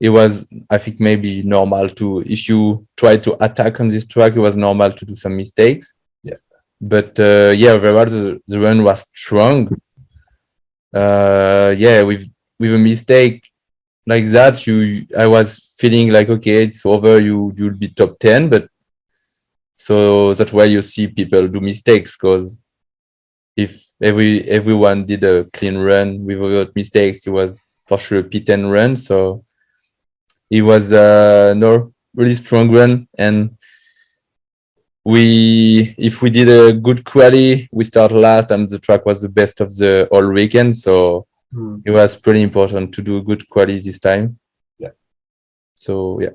it was, I think, maybe normal to, if you try to attack on this track, it was normal to do some mistakes. Yeah. But yeah, overall the run was strong. Yeah, with a mistake like that, I was feeling like, okay, it's over, you'll be top 10, but so that's why you see people do mistakes, because if everyone did a clean run without mistakes, it was for sure a P10 run. So it was no really strong run, and if we did a good quali, we start last, and the track was the best of the whole weekend. So it was pretty important to do a good quali this time. Yeah. So yeah.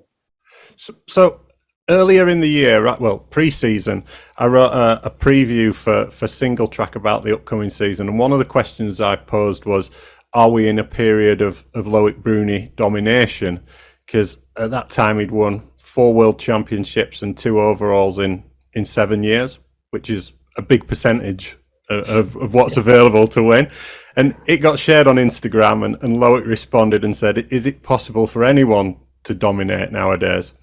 So earlier in the year, well, pre-season, I wrote a preview for Singletrack about the upcoming season, and one of the questions I posed was, are we in a period of Loic Bruni domination? Because at that time he'd won 4 world championships and 2 overalls in 7 years, which is a big percentage of what's available to win. And it got shared on Instagram, and Loic responded and said, is it possible for anyone to dominate nowadays?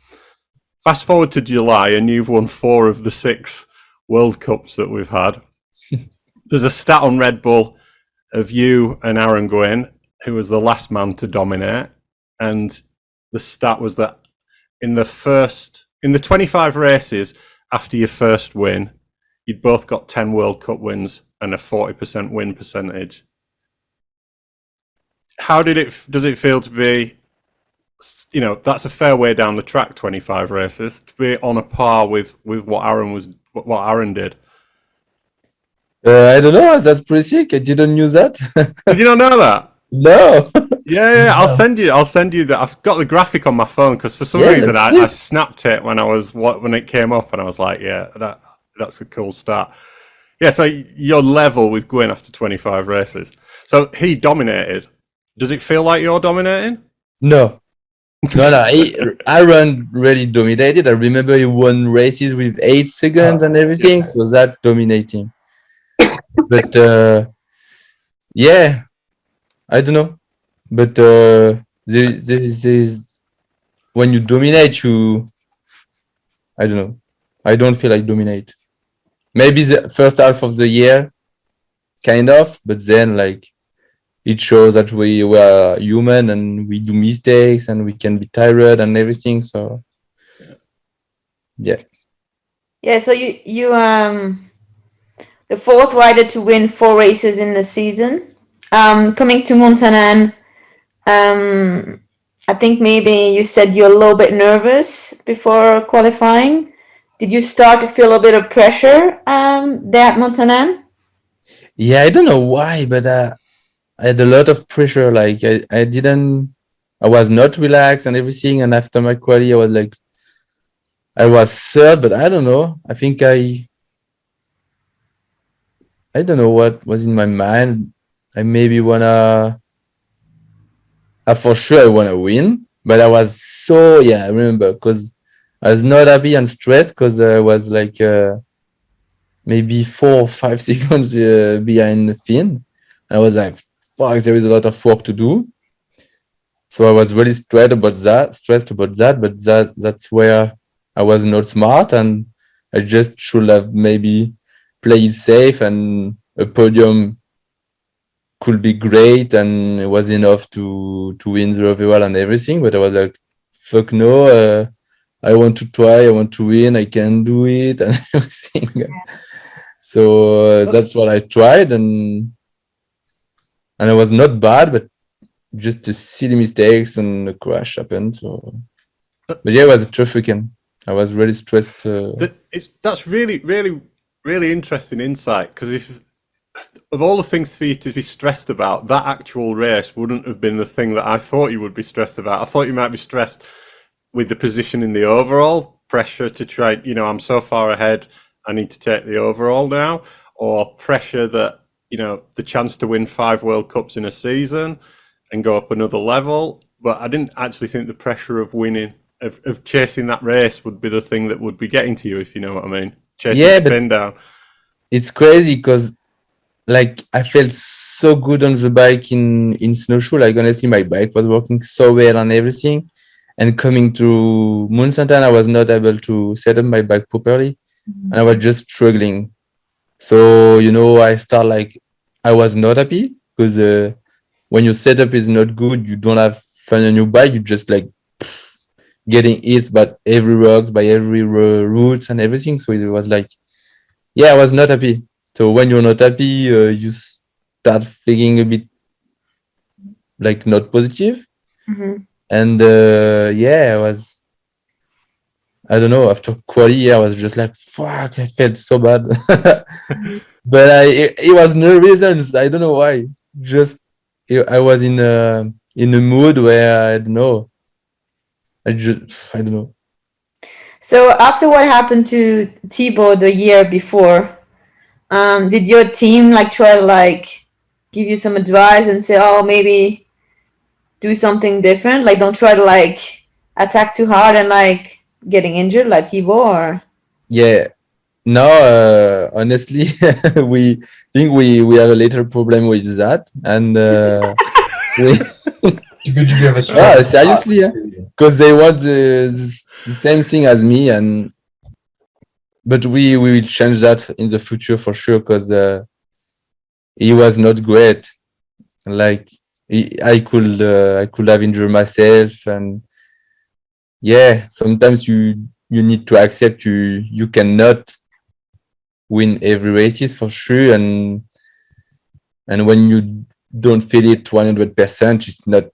Fast forward to July, and you've won 4 of the 6 World Cups that we've had. There's a stat on Red Bull of you and Aaron Gwynn, who was the last man to dominate. And the stat was that in the 25 races after your first win, you'd both got 10 World Cup wins and a 40% win percentage. How does it feel to be, that's a fair way down the track, 25 races, to be on a par with what Aaron did? I don't know. That's pretty sick. I didn't know that. Did you not know that? No. Yeah. I'll send you that. I've got the graphic on my phone because for some reason I snapped it when it came up, and I was like, yeah, that's a cool start. Yeah. So you're level with Gwyn after 25 races. So he dominated. Does it feel like you're dominating? No. Aaron really dominated. I remember he won races with 8 seconds and everything. Yeah. So that's dominating. But yeah, I don't know. But there's when you dominate, I don't know. I don't feel like dominate. Maybe the first half of the year, kind of, but then like it shows that we were human and we do mistakes and we can be tired and everything. So yeah. Yeah. So you the 4th rider to win 4 races in the season. Coming to Montanan, I think maybe you said you're a little bit nervous before qualifying. Did you start to feel a bit of pressure there at Montanan? Yeah, I don't know why, but I had a lot of pressure. Like I was not relaxed and everything. And after my quali, I was 3rd, but I don't know. I think I don't know what was in my mind. I maybe for sure I wanna win, but I was I remember, because I was not happy and stressed because I was like maybe 4 or 5 seconds behind the Finn. I was like, fuck, there is a lot of work to do. So I was really stressed about that, but that's where I was not smart, and I just should have maybe played safe, and a podium could be great, and it was enough to win the overall and everything. But I was like, fuck no, I want to try, I want to win, I can do it, and everything. So that's what I tried, and I was not bad, but just to see the mistakes and the crash happened. So, but yeah, it was a tough weekend. I was really stressed. That's really, really, really interesting insight, because if of all the things for you to be stressed about, that actual race wouldn't have been the thing that I thought you would be stressed about. I thought you might be stressed with the position in the overall, pressure to try, I'm so far ahead, I need to take the overall now, or pressure that, the chance to win 5 World Cups in a season and go up another level. But I didn't actually think the pressure of winning, of chasing that race would be the thing that would be getting to you, if you know what I mean. Chasing Finn down. It's crazy because like I felt so good on the bike in snowshoe. Like honestly, my bike was working so well and everything. And coming to Moon Santa, I was not able to set up my bike properly, and I was just struggling. So I start like I was not happy because when your setup is not good, you don't have fun on your bike. You just like getting hit by every rocks, by every routes and everything. So it was like, yeah, I was not happy. So when you're not happy, you start thinking a bit like not positive. And I don't know, after quali, I was just like, fuck, I felt so bad. But it was no reasons. I don't know why. Just I was in a mood where I don't know. I don't know. So after what happened to Thibaut the year before, did your team like try to like give you some advice and say, oh, maybe do something different? Like don't try to like attack too hard and like getting injured like Thibaut, or? Yeah. No, honestly, we think we have a little problem with that, and seriously, because they want the same thing as me, but we will change that in the future for sure, because he was not great. Like I could have injured myself, and yeah, sometimes you need to accept you cannot win every races for sure, and when you don't feel it 100%, it's not,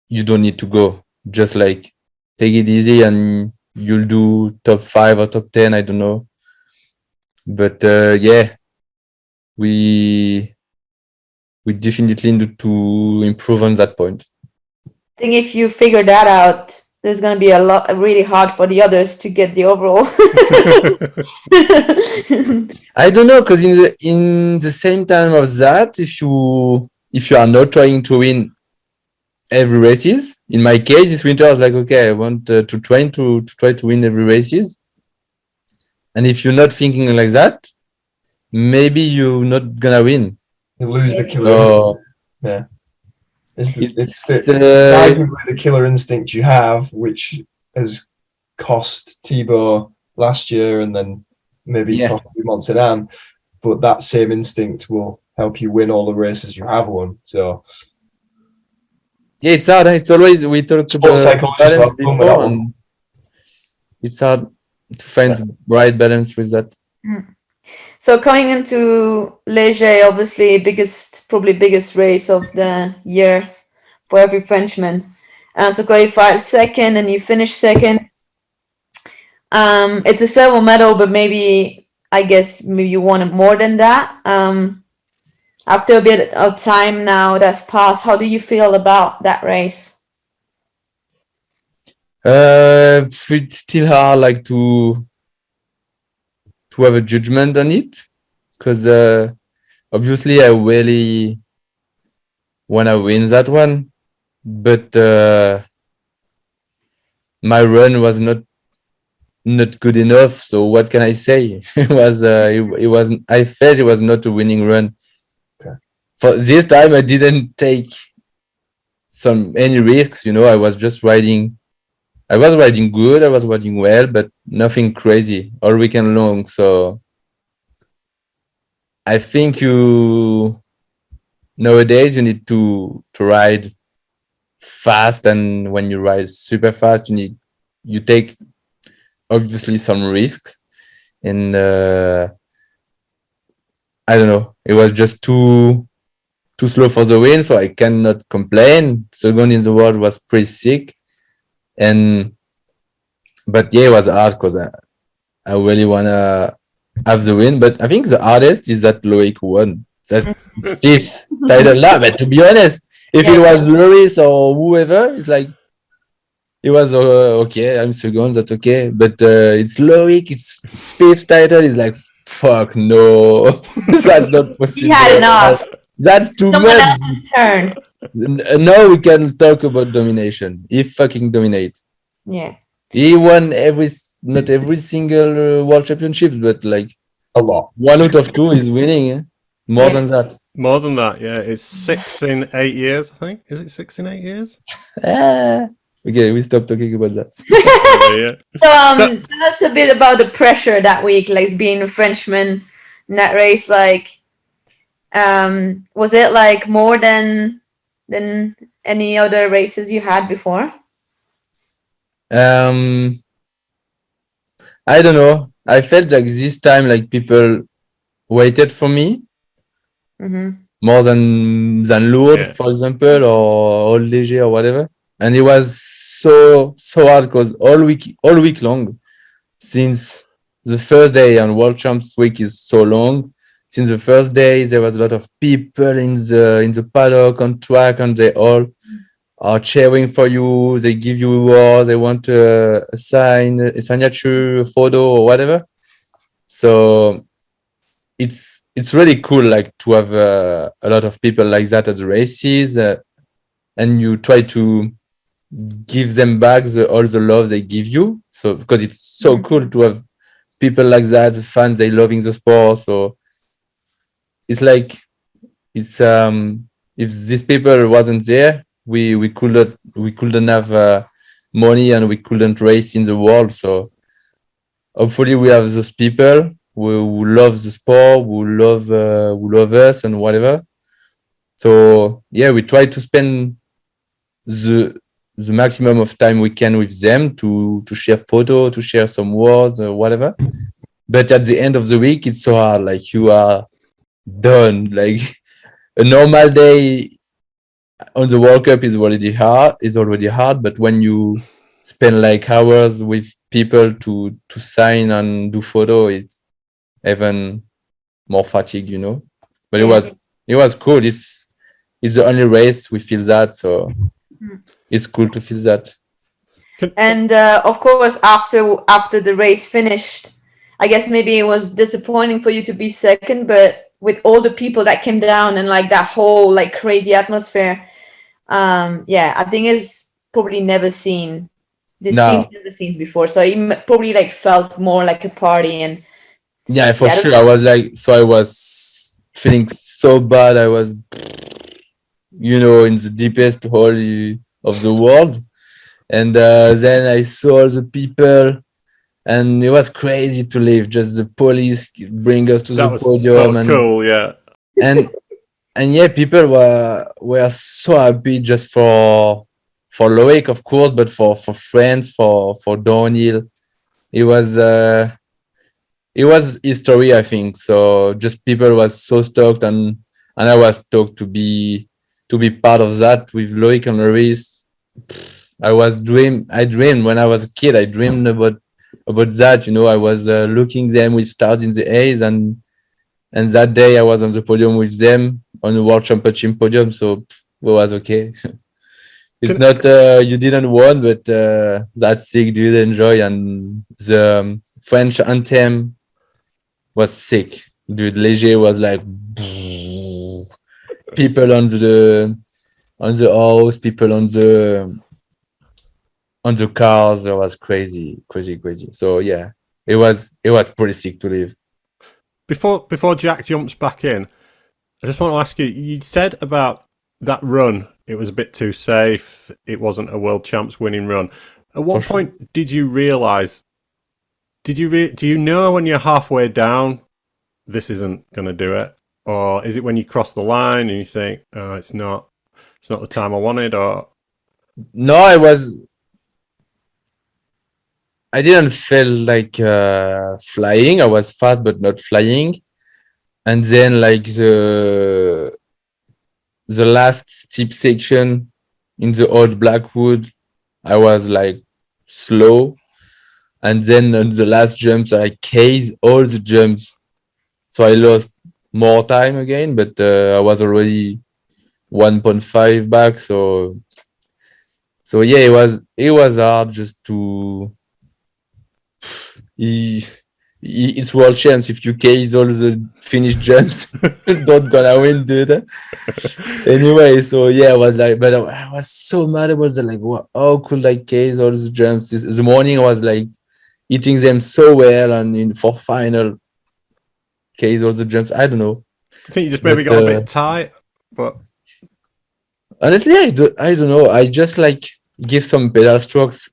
you don't need to go. Just like take it easy and you'll do top 5 or top 10, I don't know. But yeah, we definitely need to improve on that point. I think if you figure that out, there's going to be really hard for the others to get the overall. I don't know, because in the same time of that, if you are not trying to win every races, in my case this winter I was like, okay, I want to try to win every races, and if you're not thinking like that, maybe you're not gonna win. You lose the killer instinct. Yeah. It's arguably the killer instinct you have, which has cost Thibaut last year and then maybe possibly Montserrat. But that same instinct will help you win all the races you have won. So yeah, it's hard. It's always, we talked about balance before, and it's hard to find the right balance with that. So coming into Léger, obviously probably biggest race of the year for every Frenchman. So qualified second and you finish second. It's a silver medal, but maybe you wanted more than that. After a bit of time now that's passed, how do you feel about that race? It's still hard, like to have a judgment on it, because obviously I really want to win that one, but my run was not good enough. So what can I say? It wasn't. I felt it was not a winning run. Okay. For this time, I didn't take any risks. I was just riding. I was riding good. I was riding well, but nothing crazy all weekend long. So I think nowadays you need to ride fast, and when you ride super fast, you take obviously some risks, and I don't know. It was just too slow for the win, so I cannot complain. Second in the world was pretty sick, but yeah, it was hard because I really wanna have the win. But I think the hardest is that Loic won. That's fifth title now. But to be honest, if it was Loris or whoever, it's like it was okay. I'm second, that's okay. But it's Loic, it's fifth title. It's like fuck no, that's not possible. He had enough. That's too Someone much. else's turn. Now we can talk about domination. He fucking dominate. Yeah. He won not every single world championships, but like A lot. 1 out of 2 is winning. More than that. More than that, yeah. It's 6 in 8 years, I think. Is it 6 in 8 years? Okay, we stop talking about that. Yeah. So tell us a bit about the pressure that week, like being a Frenchman in that race. Like, was it like more than any other races you had before? I don't know. I felt like this time, like people waited for me more than Lourdes, for example, or Old Léger or whatever. And it was so hard because all week long, since the first day, and World Champs week is so long. Since the first day, there was a lot of people in the paddock on track, and they all are cheering for you. They give you awards. They want a sign, a signature, a photo, or whatever. So it's really cool, like to have a lot of people like that at the races, and you try to give them back all the love they give you. So because it's so cool to have people like that, fans, they loving the sport. So it's like if these people wasn't there, we couldn't have money, and we couldn't race in the world. So hopefully we have those people who love the sport, who love us and whatever. So yeah, we try to spend the maximum of time we can with them to share photo, to share some words or whatever. But at the end of the week, it's so hard. Like you are done. Like a normal day on the World Cup is already hard. But when you spend like hours with people to sign and do photo, it's even more fatigue, you know. But it was cool. It's the only race we feel that, so it's cool to feel that. And of course, after the race finished, I guess maybe it was disappointing for you to be second, but with all the people that came down and like that whole like crazy atmosphere, I think it's probably never seen. This scene's never seen before, so it probably like felt more like a party. And yeah, for sure. I was feeling so bad. I was, you know, in the deepest hole of the world, and then I saw the people, and it was crazy to leave. Just the police bring us to the podium. So cool, yeah. And yeah, people were so happy just for Loic, of course, but for friends, for downhill. It was history, I think. So just people was so stoked, and I was stoked to be part of that with Loic and Loris. I dreamed when I was a kid. I dreamed about that. You know, I was looking them with stars in the A's, and that day I was on the podium with them on the World Championship podium. So it was okay. It's not you didn't win, but that's sick. Did enjoy, and the French anthem was sick. Dude, Léger was like people on the house, people on the cars. It was crazy. So yeah, it was pretty sick to live. Before Jack jumps back in, I just want to ask you. You said about that run, it was a bit too safe. It wasn't a world champs winning run. At what point did you realize? Do you know when you're halfway down, this isn't going to do it, or is it when you cross the line and you think, oh, it's not the time I wanted? Or no, I didn't feel like flying. I was fast, but not flying. and then like the last steep section in the old Blackwood, I was like slow, and then on the last jumps I cased all the jumps, so I lost more time again, but I was already 1.5 back, so yeah, it was hard just to it's world champs. If you case all the finished jumps, don't gonna win, dude. Anyway, so yeah, I was like, but I was so mad. I was like, what, how could I case all the jumps? The morning I was like eating them so well, and for final case all the jumps. I don't know. I think you just maybe got a bit tight, but honestly, I don't know. I just like give some pedal strokes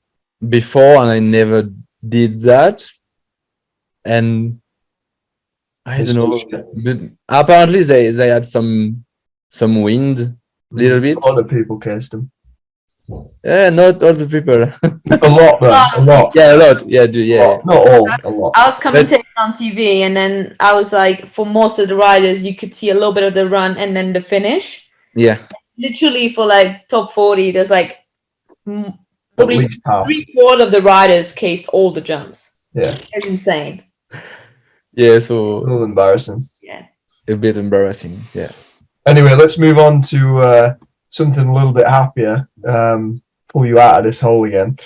before, and I never did that. And I don't know. But apparently, they had some wind, little bit. A lot of people cased them. Yeah, not all the people. A lot, though. A lot. Yeah, a lot. Yeah, yeah. Not all. A lot. I was commentating on TV, and then I was like, for most of the riders, you could see a little bit of the run and then the finish. Yeah. Literally, for like top 40, there's like probably 3/4 of the riders cased all the jumps. Yeah, it's insane. Yeah, so a little embarrassing. Yeah, a bit embarrassing. Yeah. Anyway, let's move on to something a little bit happier. Pull you out of this hole again.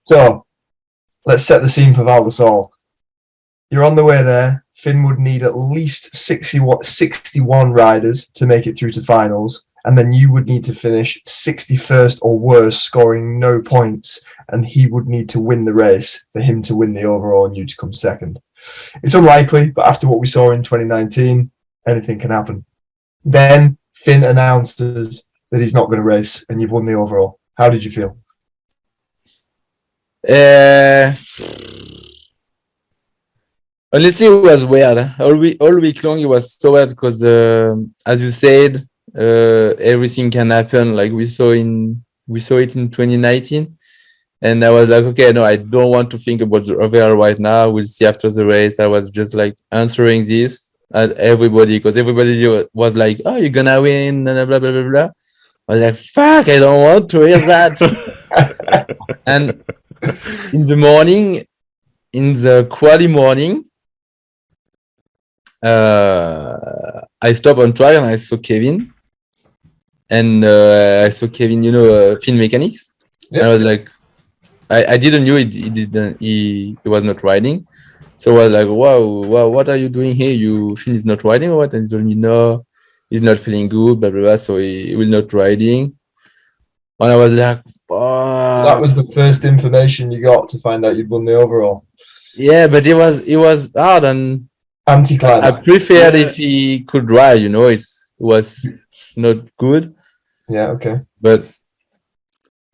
So let's set the scene for Val d'Isole. You're on the way there. Finn would need at least 61 riders to make it through to finals, and then you would need to finish 61st or worse, scoring no points, and he would need to win the race for him to win the overall and you to come second. It's unlikely, but after what we saw in 2019, anything can happen. Then Finn announces that he's not going to race, and you've won the overall. How did you feel? Honestly, it was weird. All week long, it was so weird because, as you said, everything can happen. Like we saw it in 2019, and I was like, okay, no, I don't want to think about the overall right now. We'll see after the race. I was just like answering this at everybody because everybody was like, oh, you're gonna win, and blah blah blah blah. I was like, fuck, I don't want to hear that. And in the morning, in the quali morning, I stopped on track and I saw Kevin. And I saw Kevin, Film Mechanics. Yep. And I was like, I didn't know he was not riding. So I was like, wow, what are you doing here? Finn is not riding or what? And he told me, no, he's not feeling good, blah, blah, blah. So he will not riding. And I was like, oh. That was the first information you got to find out you'd won the overall. Yeah, but it was hard and anticlimax. I preferred if he could ride, it was not good. Yeah, okay.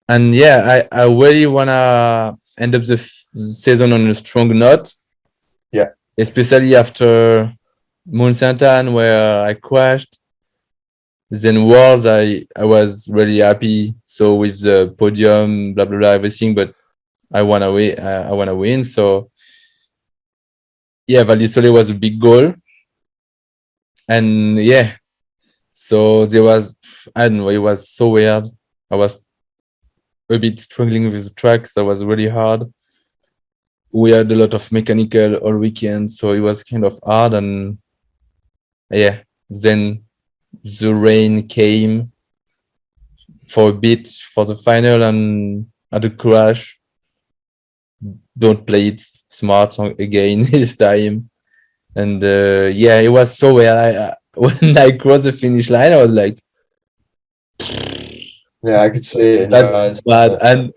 And I really wanna end up the season on a strong note. Yeah. Especially after Moon-Saint-Anne where I crashed. Then Worlds, I was really happy. So with the podium, blah blah blah, everything, but I wanna win. I wanna win. So yeah, Val d'Isole was a big goal, and yeah. So there was, I don't know, it was so weird. I was a bit struggling with the tracks. That was really hard. We had a lot of mechanical all weekend, so it was kind of hard. And yeah, then the rain came for a bit for the final and at a crash. Don't play it smart again this time. And yeah, it was so weird. When I crossed the finish line, I was like, yeah, I could see it in that's your eyes. bad.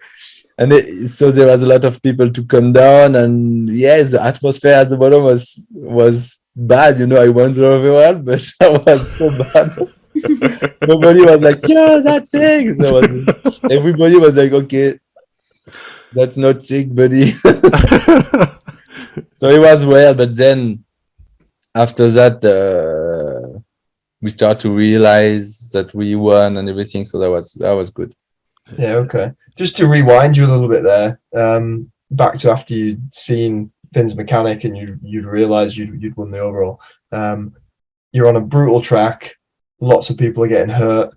So there was a lot of people to come down, and yeah, the atmosphere at the bottom was bad. I won the overall, but that was so bad. Nobody was like, yeah, that's sick. Everybody was like, okay, that's not sick, buddy. So it was weird, but then after that, we start to realize that we won and everything. So that was good. Yeah, okay. Just to rewind you a little bit there, back to after you'd seen Finn's mechanic and you'd realised you'd won the overall. you're on a brutal track. Lots of people are getting hurt.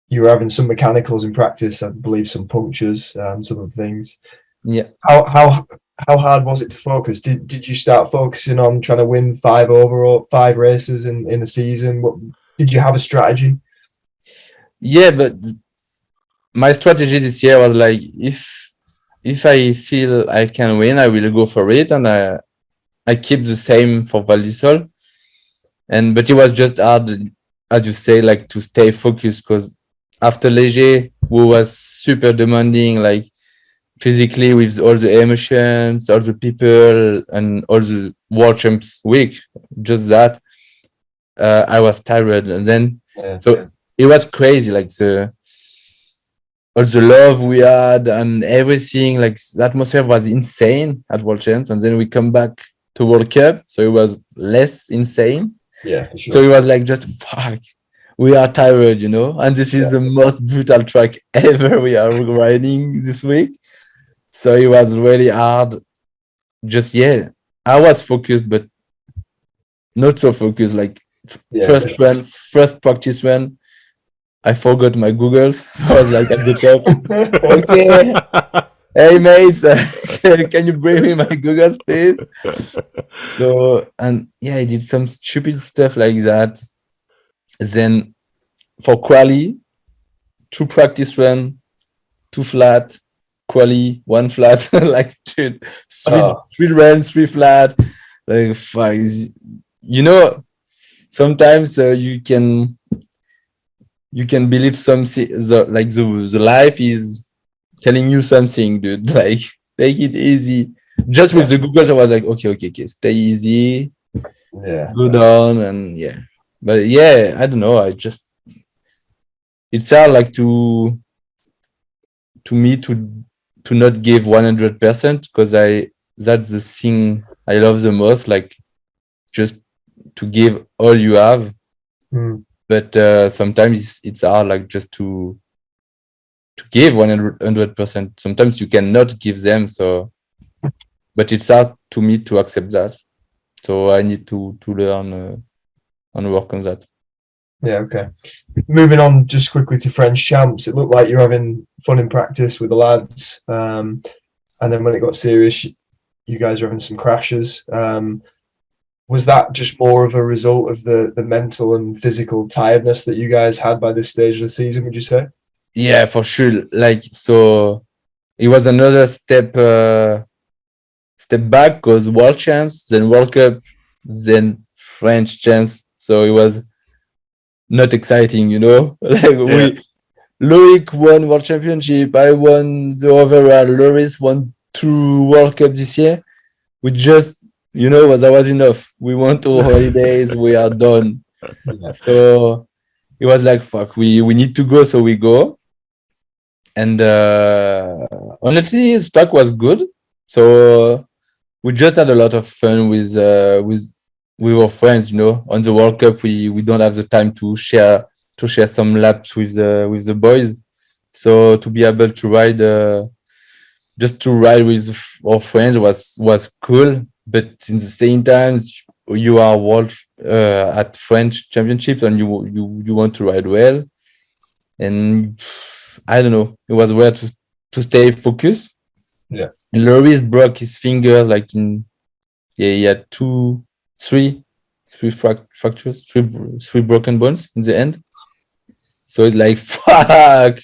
You were having some mechanicals in practice, I believe, some punctures, some other things. Yeah. How hard was it to focus? Did you start focusing on trying to win 5 races in a season? What did you have a strategy? Yeah, but my strategy this year was like, if I feel I can win, I will go for it, and I keep the same for Val d'Isole. But it was just hard, as you say, like to stay focused, because after Léger, who was super demanding, like physically with all the emotions, all the people, and all the World Champs week, just that, I was tired, and then it was crazy, like all the love we had and everything, like the atmosphere was insane at World Champs, and then we come back to World Cup, so it was less insane. Yeah, for sure. So it was like, just fuck, we are tired, and this is the most brutal track ever we are riding this week. So it was really hard. Just, I was focused, but not so focused. Like first practice run, I forgot my goggles. So I was like at the top. Okay, hey mates, can you bring me my goggles, please? So, and I did some stupid stuff like that. Then for quali, 2 practice run, 2 flat, quali, 1 flat, like dude, 3 runs, 3 flat, like fuck. Sometimes you can believe something, like the life is telling you something, dude. Like, take it easy. Just with the Google, I was like, okay, stay easy, go down, and But I don't know. It's hard, like to me to not give 100%, because that's the thing I love the most, like just to give all you have. But sometimes it's hard, like just to give 100%. Sometimes you cannot give them, so but it's hard to me to accept that, so I need to learn and work on that. Okay. Moving on just quickly to French champs, it looked like you're having fun in practice with the lads, and then when it got serious, you guys were having some crashes. Was that just more of a result of the mental and physical tiredness that you guys had by this stage of the season, would you say? Yeah, for sure. Like, so it was another step back, because World Champs, then World Cup, then French Champs. So it was not exciting, Like Loic won World Championship, I won the overall, Loris won 2 World Cup this year. We just, that was enough. We went to holidays, we are done. So it was like, fuck, we need to go, so we go. And honestly, the track was good. So we just had a lot of fun with our friends, On the World Cup, we don't have the time to share some laps with the boys. So to be able to ride, just to ride with our friends was cool. But in the same time, you are at French Championships, and you want to ride well. And I don't know, it was weird to stay focused. Yeah. Loris broke his fingers, like he had 3 fractures, 3 broken bones in the end. So it's like, fuck,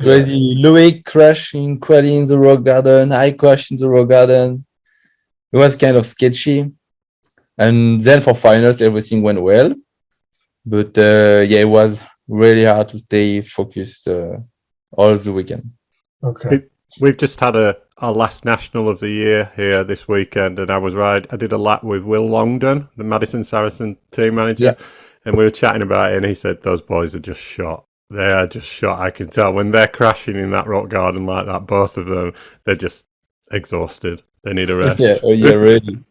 crazy. Loic crashed in quali in the rock garden, I crashed in the rock garden. It was kind of sketchy. And then for finals, everything went well. But it was really hard to stay focused all the weekend. Okay. We've just had our last national of the year here this weekend, and I did a lap with Will Longdon, the Madison Saracen team manager, and we were chatting about it, and he said those boys are just shot. They are just shot. I can tell when they're crashing in that rock garden like that, both of them, they're just exhausted. They need a rest. Really.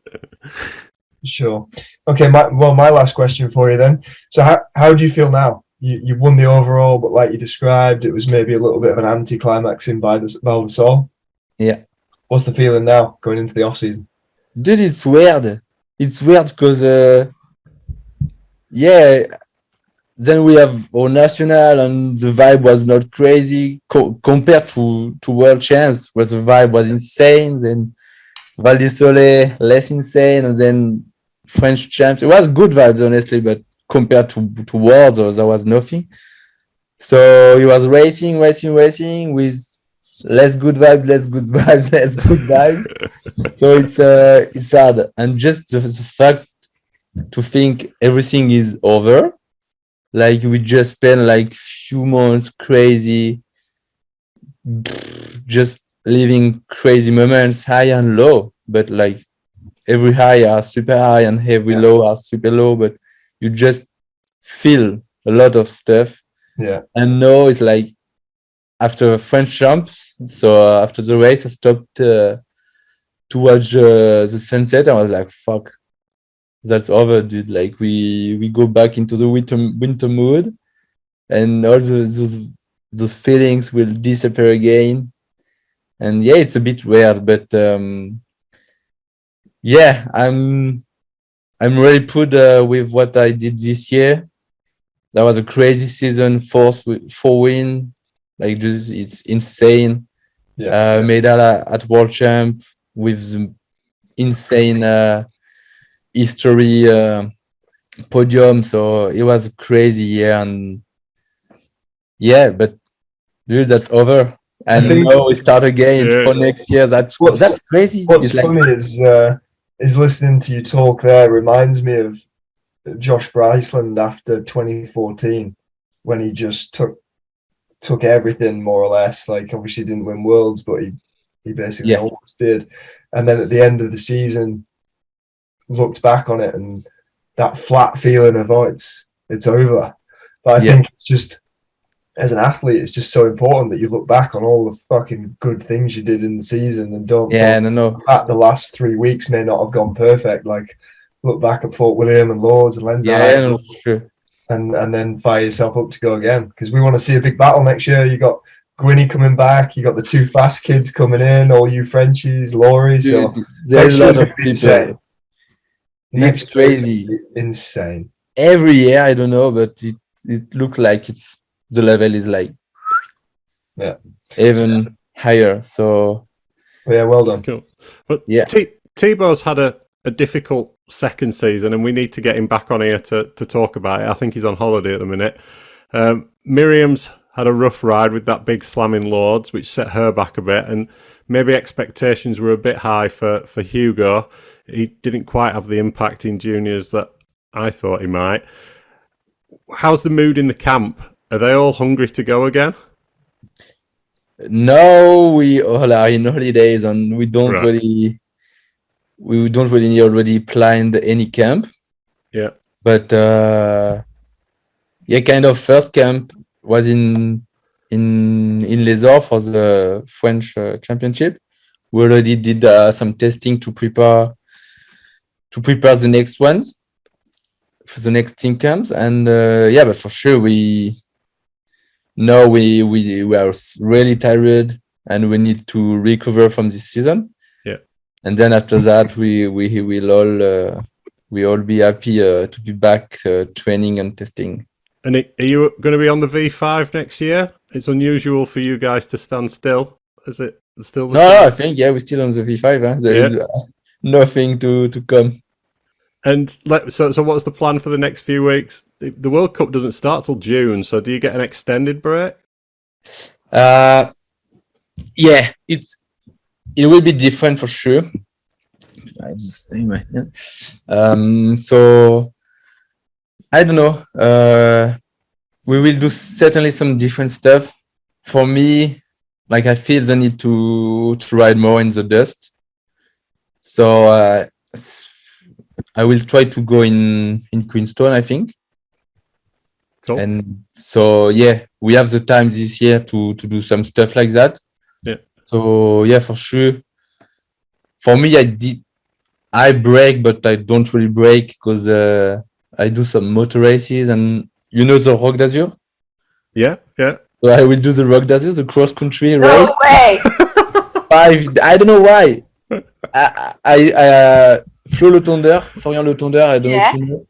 Sure. Okay, my last question for you then. So how do you feel now? You won the overall, but like you described, it was maybe a little bit of an anti-climax in Val d'Isole. Yeah. What's the feeling now going into the off-season? Dude, it's weird. It's weird because yeah, then we have our national, and the vibe was not crazy compared to world champs, where the vibe was insane. Then Val di Sole less insane, and then French champs. It was good vibes, honestly, but compared to worlds, there was nothing. So he was racing with less good vibes, less good vibes, less good vibes. So it's hard, and just the fact to think everything is over. Like we just spent like few months crazy, just living crazy moments, high and low. But like every high are super high and every low are super low. But you just feel a lot of stuff. Yeah. And now it's like after French jumps. So after the race, I stopped to watch the sunset. I was like, "Fuck, that's over, dude." Like we go back into the winter mood, and all those feelings will disappear again. And yeah, it's a bit weird, but yeah, I'm really proud with what I did this year. That was a crazy season, four win, like just it's insane. Yeah. Medal at World Champ with the insane history podium. So it was a crazy year, and yeah, but dude, that's over. And now we start again for next year. That's crazy. What's funny is listening to you talk there reminds me of Josh Bryceland after 2014 when he just took everything more or less. Like obviously didn't win worlds, but he basically almost did. And then at the end of the season, looked back on it and that flat feeling of it's over. But I think it's just, as an athlete, it's just so important that you look back on all the fucking good things you did in the season and don't. No. At the last 3 weeks may not have gone perfect. Like look back at Fort William and Lords and Lenzai. Sure. And then fire yourself up to go again, because we want to see a big battle next year. You got Gwynny coming back, you got the two fast kids coming in, all you Frenchies, Laurie. So there's a lot of people. Insane. It's crazy, insane. Every year, I don't know, but it looks like the level is like even higher. So well done. Cool. But Thibaut's had a difficult second season, and we need to get him back on here to talk about it. I think he's on holiday at the minute. Miriam's had a rough ride with that big slam in Lords, which set her back a bit, and maybe expectations were a bit high for Hugo. He didn't quite have the impact in juniors that I thought he might. How's the mood in the camp? Are they all hungry to go again? No, we all are in holidays, and we don't really already planned any camp. Yeah. But kind of first camp was in Les Ors for the French championship. We already did some testing to prepare the next ones for the next team camps, and but for sure we are really tired and we need to recover from this season. Yeah. And then after that, we all be happy to be back training and testing. And are you going to be on the V5 next year? It's unusual for you guys to stand still. Is it still the No, I think we're still on the V5. Huh? There is nothing to come. And so what's the plan for the next few weeks? The World Cup doesn't start till June, so do you get an extended break? It will be different for sure. So I don't know. We will do certainly some different stuff. For me, like I feel the need to ride more in the dust. So I will try to go in Queenstone, I think. Cool. And so we have the time this year to do some stuff like that. Yeah. So for sure. For me, I brake, but I don't really brake because I do some motor races, and the Rock d'Azur? Yeah. So I will do the Rock d'Azur, the cross country race. No way! I don't know why. I Flo Le Tondeur, Florian Le Tondeur, I don't know if you know.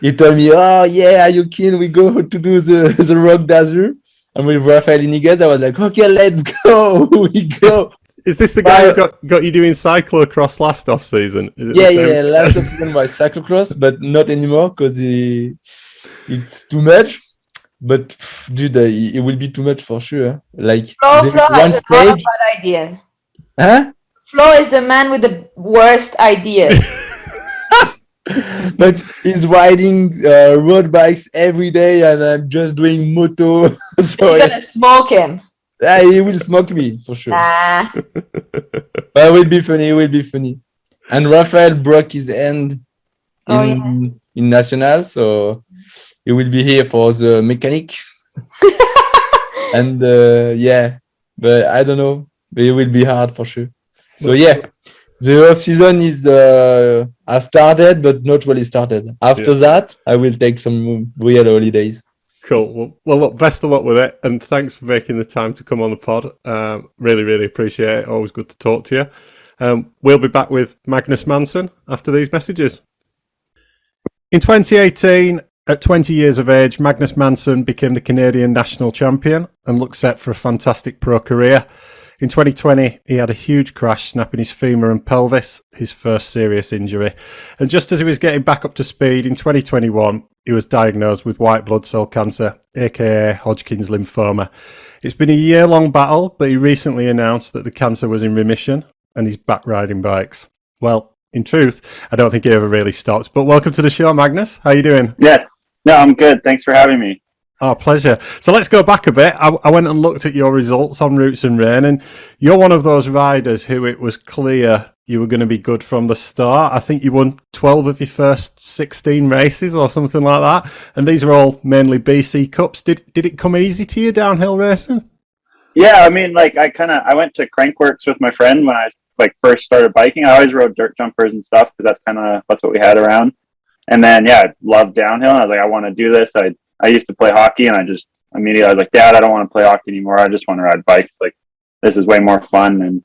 he told me, "Oh yeah, are you keen? We go to do the rock desert." And with Rafael Iniguez, I was like, "Okay, let's go." We go. Is this the guy who got you doing cyclocross last off season? Yeah. Last off season was cyclocross, but not anymore because it's too much. But dude, it will be too much for sure. Like Flo one has a lot of stage. bad idea. Huh? Flo is the man with the worst ideas. But he's riding road bikes every day, and I'm just doing moto. So You're gonna smoke him. he will smoke me for sure. Nah. But it will be funny. It will be funny. And Rafael broke his hand in National, so he will be here for the mechanic. And but I don't know. But it will be hard for sure. So yeah, the off season is has started, but not really started. After that, I will take some real holidays. Cool. Well, look, best of luck with it, and thanks for making the time to come on the pod. Really, really appreciate it. Always good to talk to you. We'll be back with Magnus Manson after these messages. In 2018, at 20 years of age, Magnus Manson became the Canadian national champion and looked set for a fantastic pro career. In 2020, he had a huge crash, snapping his femur and pelvis, his first serious injury. And just as he was getting back up to speed, in 2021, he was diagnosed with white blood cell cancer, aka Hodgkin's lymphoma. It's been a year-long battle, but he recently announced that the cancer was in remission and he's back riding bikes. Well, in truth, I don't think he ever really stopped. But welcome to the show, Magnus. How you doing? Yeah, no, I'm good. Thanks for having me. Oh, pleasure. So let's go back a bit. I went and looked at your results on Roots and Rain, and you're one of those riders who it was clear you were going to be good from the start. I think you won 12 of your first 16 races or something like that, and these are all mainly BC Cups. Did it come easy to you, downhill racing? Yeah, I mean, like I went to Crankworks with my friend when I first started biking. I always rode dirt jumpers and stuff because that's what we had around. And then I loved downhill. And I was like, I want to do this. I used to play hockey, and I just immediately I was like, Dad, I don't want to play hockey anymore. I just want to ride bikes. Like, this is way more fun. And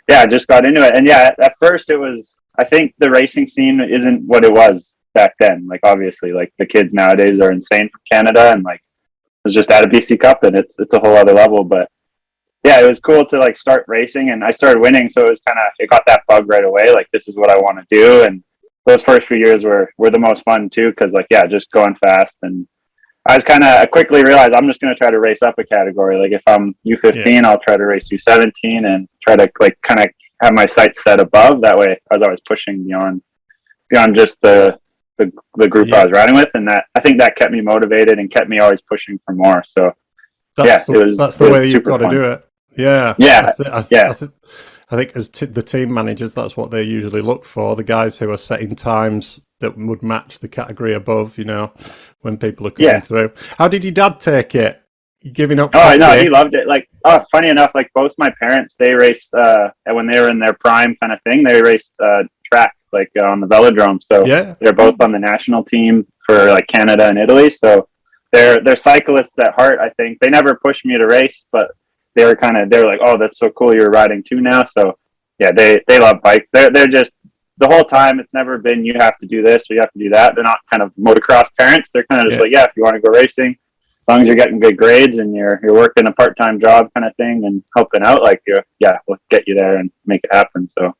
I just got into it. And at first it was, I think the racing scene isn't what it was back then. Like, obviously, like the kids nowadays are insane from Canada, and like it was just at a BC Cup, and it's a whole other level. But it was cool to like start racing, and I started winning. So it was it got that bug right away. Like, this is what I want to do. And those first few years were the most fun too. Cause just going fast. And I quickly realized I'm just going to try to race up a category. Like, if I'm U15, I'll try to race U17 and try to have my sights set above. That way I was always pushing beyond just the group I was riding with. And that, I think that kept me motivated and kept me always pushing for more. So that's the way you've got to do it. Yeah. I think as the team managers, that's what they usually look for. The guys who are setting times that would match the category above, when people are coming through. How did your dad take it? You giving up? Oh, no, he loved it. Like, funny enough, like both my parents, they raced when they were in their prime kind of thing. They raced track, like on the velodrome. So they're both on the national team for like Canada and Italy. So they're cyclists at heart. I think they never pushed me to race, but they were like, oh, that's so cool, you're riding too now. So they love bikes. They're just, the whole time it's never been you have to do this or you have to do that. They're not kind of motocross parents. They're kind of just like, if you want to go racing, as long as you're getting good grades and you're working a part-time job kind of thing and helping out, like, we'll get you there and make it happen. So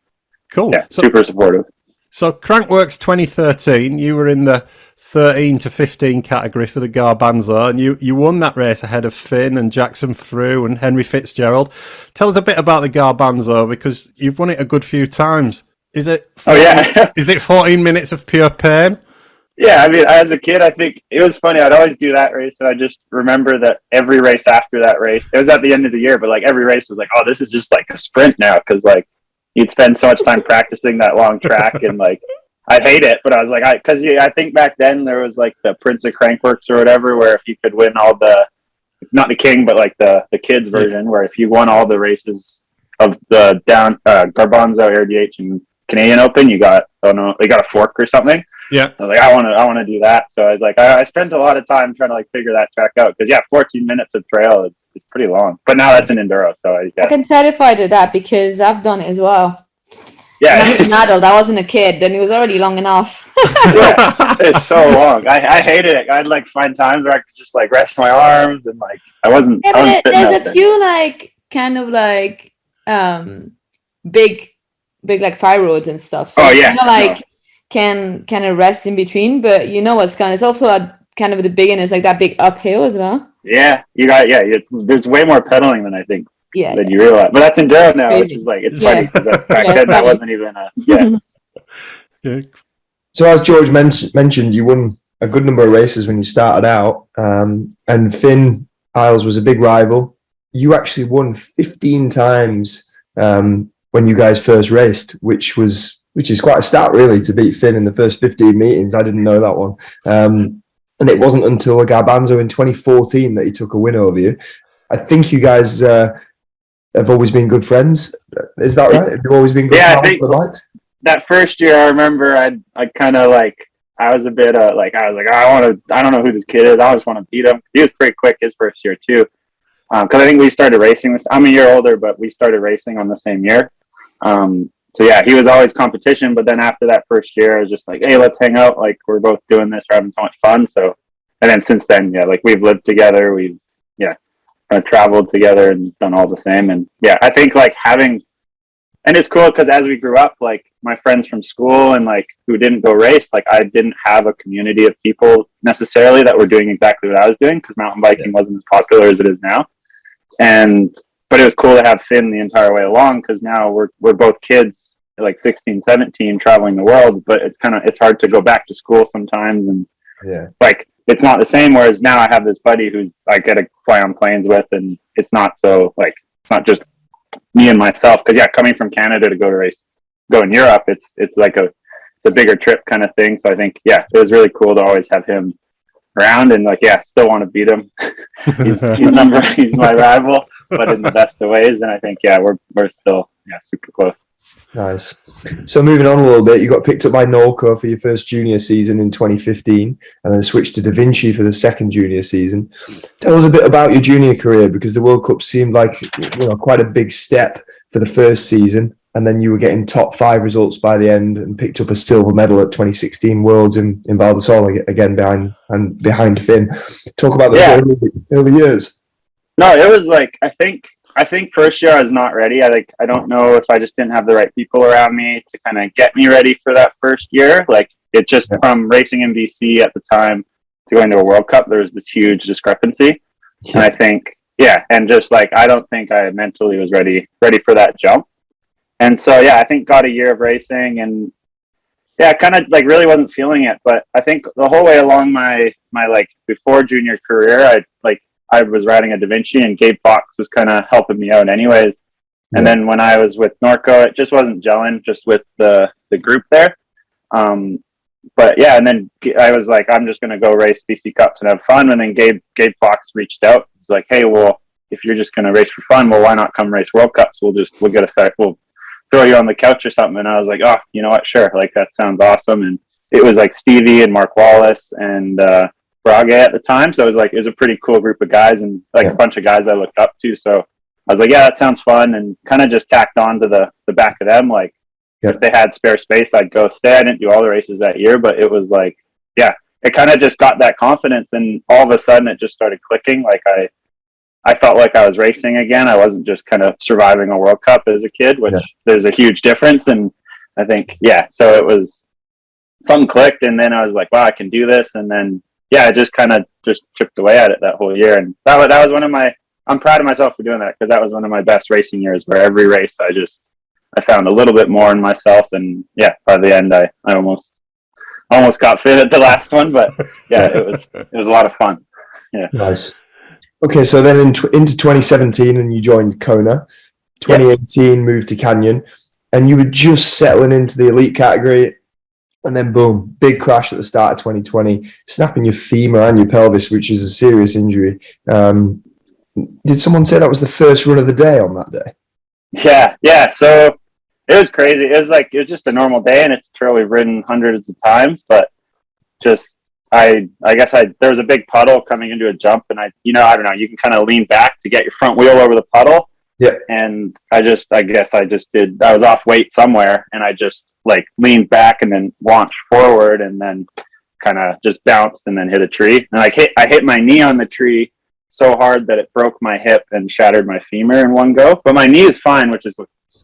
cool. Super supportive. So Crankworks 2013, you were in the 13 to 15 category for the Garbanzo, and you won that race ahead of Finn and Jackson Frew and Henry Fitzgerald. Tell us a bit about the Garbanzo, because you've won it a good few times. Is it 14 minutes of pure pain? Yeah, I mean, as a kid, I think it was funny. I'd always do that race, and I just remember that every race after that race, it was at the end of the year, but like every race was like, oh, this is just like a sprint now, because like you'd spend so much time practicing that long track, and like I'd hate it, but I was like, I think back then there was like the Prince of Crankworks or whatever, where if you could win all the, not the king, but like the kids version, where if you won all the races of the Garbanzo, RDH, and Canadian Open, you got a fork or something. Yeah, I was like, I want to do that. So I was like, I spent a lot of time trying to like figure that track out, because 14 minutes of trail is pretty long. But now that's an enduro, so I can certify to that because I've done it as well. Yeah, I'm an adult. I wasn't a kid, and it was already long enough. It's so long. I hated it. I'd like find times where I could just like rest my arms and like I wasn't. Yeah, I wasn't but fitting there's out a there. few like kind of like big like fire roads and stuff. So you kind of like can rest in between, but you know what's coming. It's also a kind of the beginning. It's like that big uphill as well. Yeah, there's way more pedaling than I think. Yeah, Than you realize. But that's enduro now, Crazy. which is like it's funny because back Yeah, then that funny. wasn't even a Yeah. So as George mentioned, you won a good number of races when you started out, and Finn Isles was a big rival. You actually won 15 times when you guys first raced, which is quite a stat really to beat Finn in the first 15 meetings. I didn't know that one. And it wasn't until Garbanzo in 2014 that he took a win over you. I think you guys have always been good friends. Is that right? Have you always been good Yeah, pals I think for the bikes? that first year. I remember I kind of like I was a bit like I was like I don't know who this kid is. I just want to beat him. He was pretty quick his first year too. Because I think we started racing this. I'm a year older, but we started racing on the same year. So yeah, he was always competition. But then after that first year, I was just like, hey, let's hang out. Like we're both doing this, we're having so much fun. So, and then since then, yeah, like we've lived together, we've traveled together and done all the same. And yeah, I think like having, and it's cool because as we grew up, like my friends from school and like who didn't go race, like I didn't have a community of people necessarily that were doing exactly what I was doing because mountain biking wasn't as popular as it is now. But it was cool to have Finn the entire way along because now we're both kids, like 16, 17, traveling the world. But it's hard to go back to school sometimes, and like it's not the same. Whereas now I have this buddy who's I get to fly on planes with, and it's not so like it's not just me and myself. Because coming from Canada to go in Europe, it's like it's a bigger trip kind of thing. So I think it was really cool to always have him around and like still want to beat him. he's my rival, but in the best of ways. And I think we're still super close. Nice. So moving on a little bit, you got picked up by Norco for your first junior season in 2015 and then switched to Da Vinci for the second junior season. Tell us a bit about your junior career because the World Cup seemed like quite a big step for the first season, and then you were getting top 5 results by the end and picked up a silver medal at 2016 Worlds in Val di Sole again behind Finn. Talk about those early years. No, it was like I think first year I was not ready. I don't know if I just didn't have the right people around me to kind of get me ready for that first year. Like it just from racing in BC at the time to going to a World Cup, there was this huge discrepancy. And I think and just like I don't think I mentally was ready for that jump. And so I think got a year of racing and kind of like really wasn't feeling it. But I think the whole way along my like before junior career, I was riding a Da Vinci and Gabe Fox was kind of helping me out anyways. And then when I was with Norco, it just wasn't gelling just with the group there. But and then I was like, I'm just going to go race BC Cups and have fun. And then Gabe Fox reached out. He's like, hey, well, if you're just going to race for fun, well, why not come race World Cups? We'll get a start. We'll throw you on the couch or something. And I was like, oh, you know what? Sure. Like that sounds awesome. And it was like Stevie and Mark Wallace and, Brage at the time, so it was a pretty cool group of guys and like a bunch of guys I looked up to. So I was like, that sounds fun, and kind of just tacked on to the back of them. Like if they had spare space, I'd go stay. I didn't do all the races that year, but it was like, it kind of just got that confidence, and all of a sudden it just started clicking. Like I felt like I was racing again. I wasn't just kind of surviving a World Cup as a kid, which there's a huge difference. And I think so it was something clicked, and then I was like, wow, I can do this, and then. I just kind of just chipped away at it that whole year. And that was one of I'm proud of myself for doing that because that was one of my best racing years where every race I found a little bit more in myself. And by the end, I almost got fit at the last one, but it was a lot of fun. Yeah. Nice. Okay. So then into 2017 and you joined Kona, 2018 moved to Canyon and you were just settling into the elite category. And then boom, big crash at the start of 2020, snapping your femur and your pelvis, which is a serious injury. Did someone say that was the first run of the day on that day? Yeah. So it was crazy. It was just a normal day, and it's a trail we've ridden hundreds of times. But just I guess there was a big puddle coming into a jump, and I don't know. You can kind of lean back to get your front wheel over the puddle. Yeah. And I guess I did. I was off weight somewhere, and I just like leaned back and then launched forward, and then kind of just bounced and then hit a tree. And I hit my knee on the tree so hard that it broke my hip and shattered my femur in one go. But my knee is fine, which is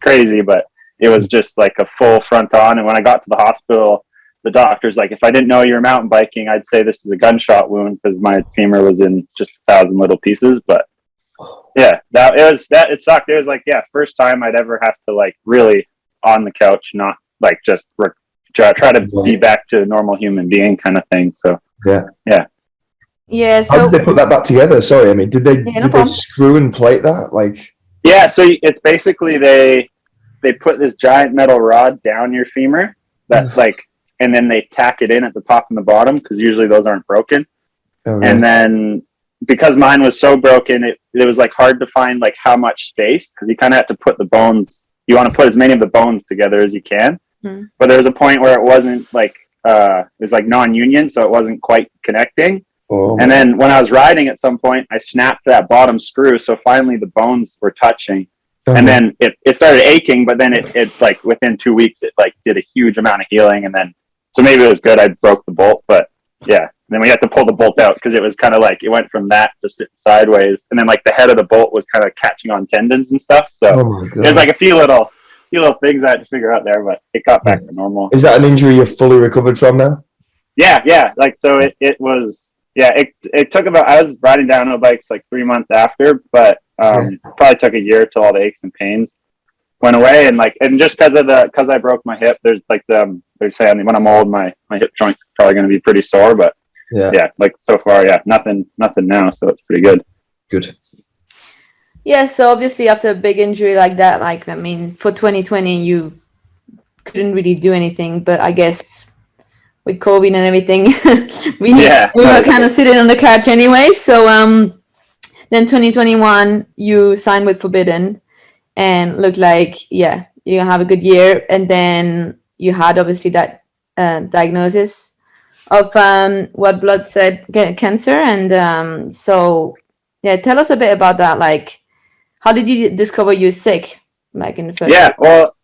crazy, but it was just like a full front on. And when I got to the hospital, the doctor's like, if I didn't know you were mountain biking, I'd say this is a gunshot wound because my femur was in just 1,000 little pieces. But yeah, it sucked. It was like, yeah, first time I'd ever have to like really on the couch, not like just try to be back to a normal human being kind of thing. So yeah. So how did they put that back together? Sorry, I mean, did they screw and plate that? Like, yeah, so it's basically they put this giant metal rod down your femur that's like, and then they tack it in at the top and the bottom because usually those aren't broken. Okay. And then because mine was so broken, it was like hard to find like how much space because you kind of have to put the bones. You want to put as many of the bones together as you can. But there was a point where it wasn't like it was like non-union, so it wasn't quite connecting. And then when I was riding at some point, I snapped that bottom screw, so finally the bones were touching. And then it started aching, but then it like within 2 weeks it like did a huge amount of healing, and then so maybe it was good I broke the bolt, but yeah. Then we had to pull the bolt out because it was kind of like it went from that to sitting sideways, and then like the head of the bolt was kind of catching on tendons and stuff. So there's like a few little things I had to figure out there, but it got back to normal. Is that an injury you're fully recovered from now? Yeah. Like, so it was, it took about, I was riding downhill bikes like 3 months after, but probably took a year till all the aches and pains went away. And just because I broke my hip, there's like they're saying when I'm old, my hip joint's probably going to be pretty sore, but like so far, nothing now. So it's pretty good. Good. Yeah, so obviously after a big injury like that, like, I mean, for 2020, you couldn't really do anything, but I guess with COVID and everything, we were kind of sitting on the couch anyway. So then 2021, you signed with Forbidden and looked like, you're going to have a good year. And then you had obviously that diagnosis of what blood said cancer. And so, tell us a bit about that. Like, how did you discover you're sick? Like in the first year? Well,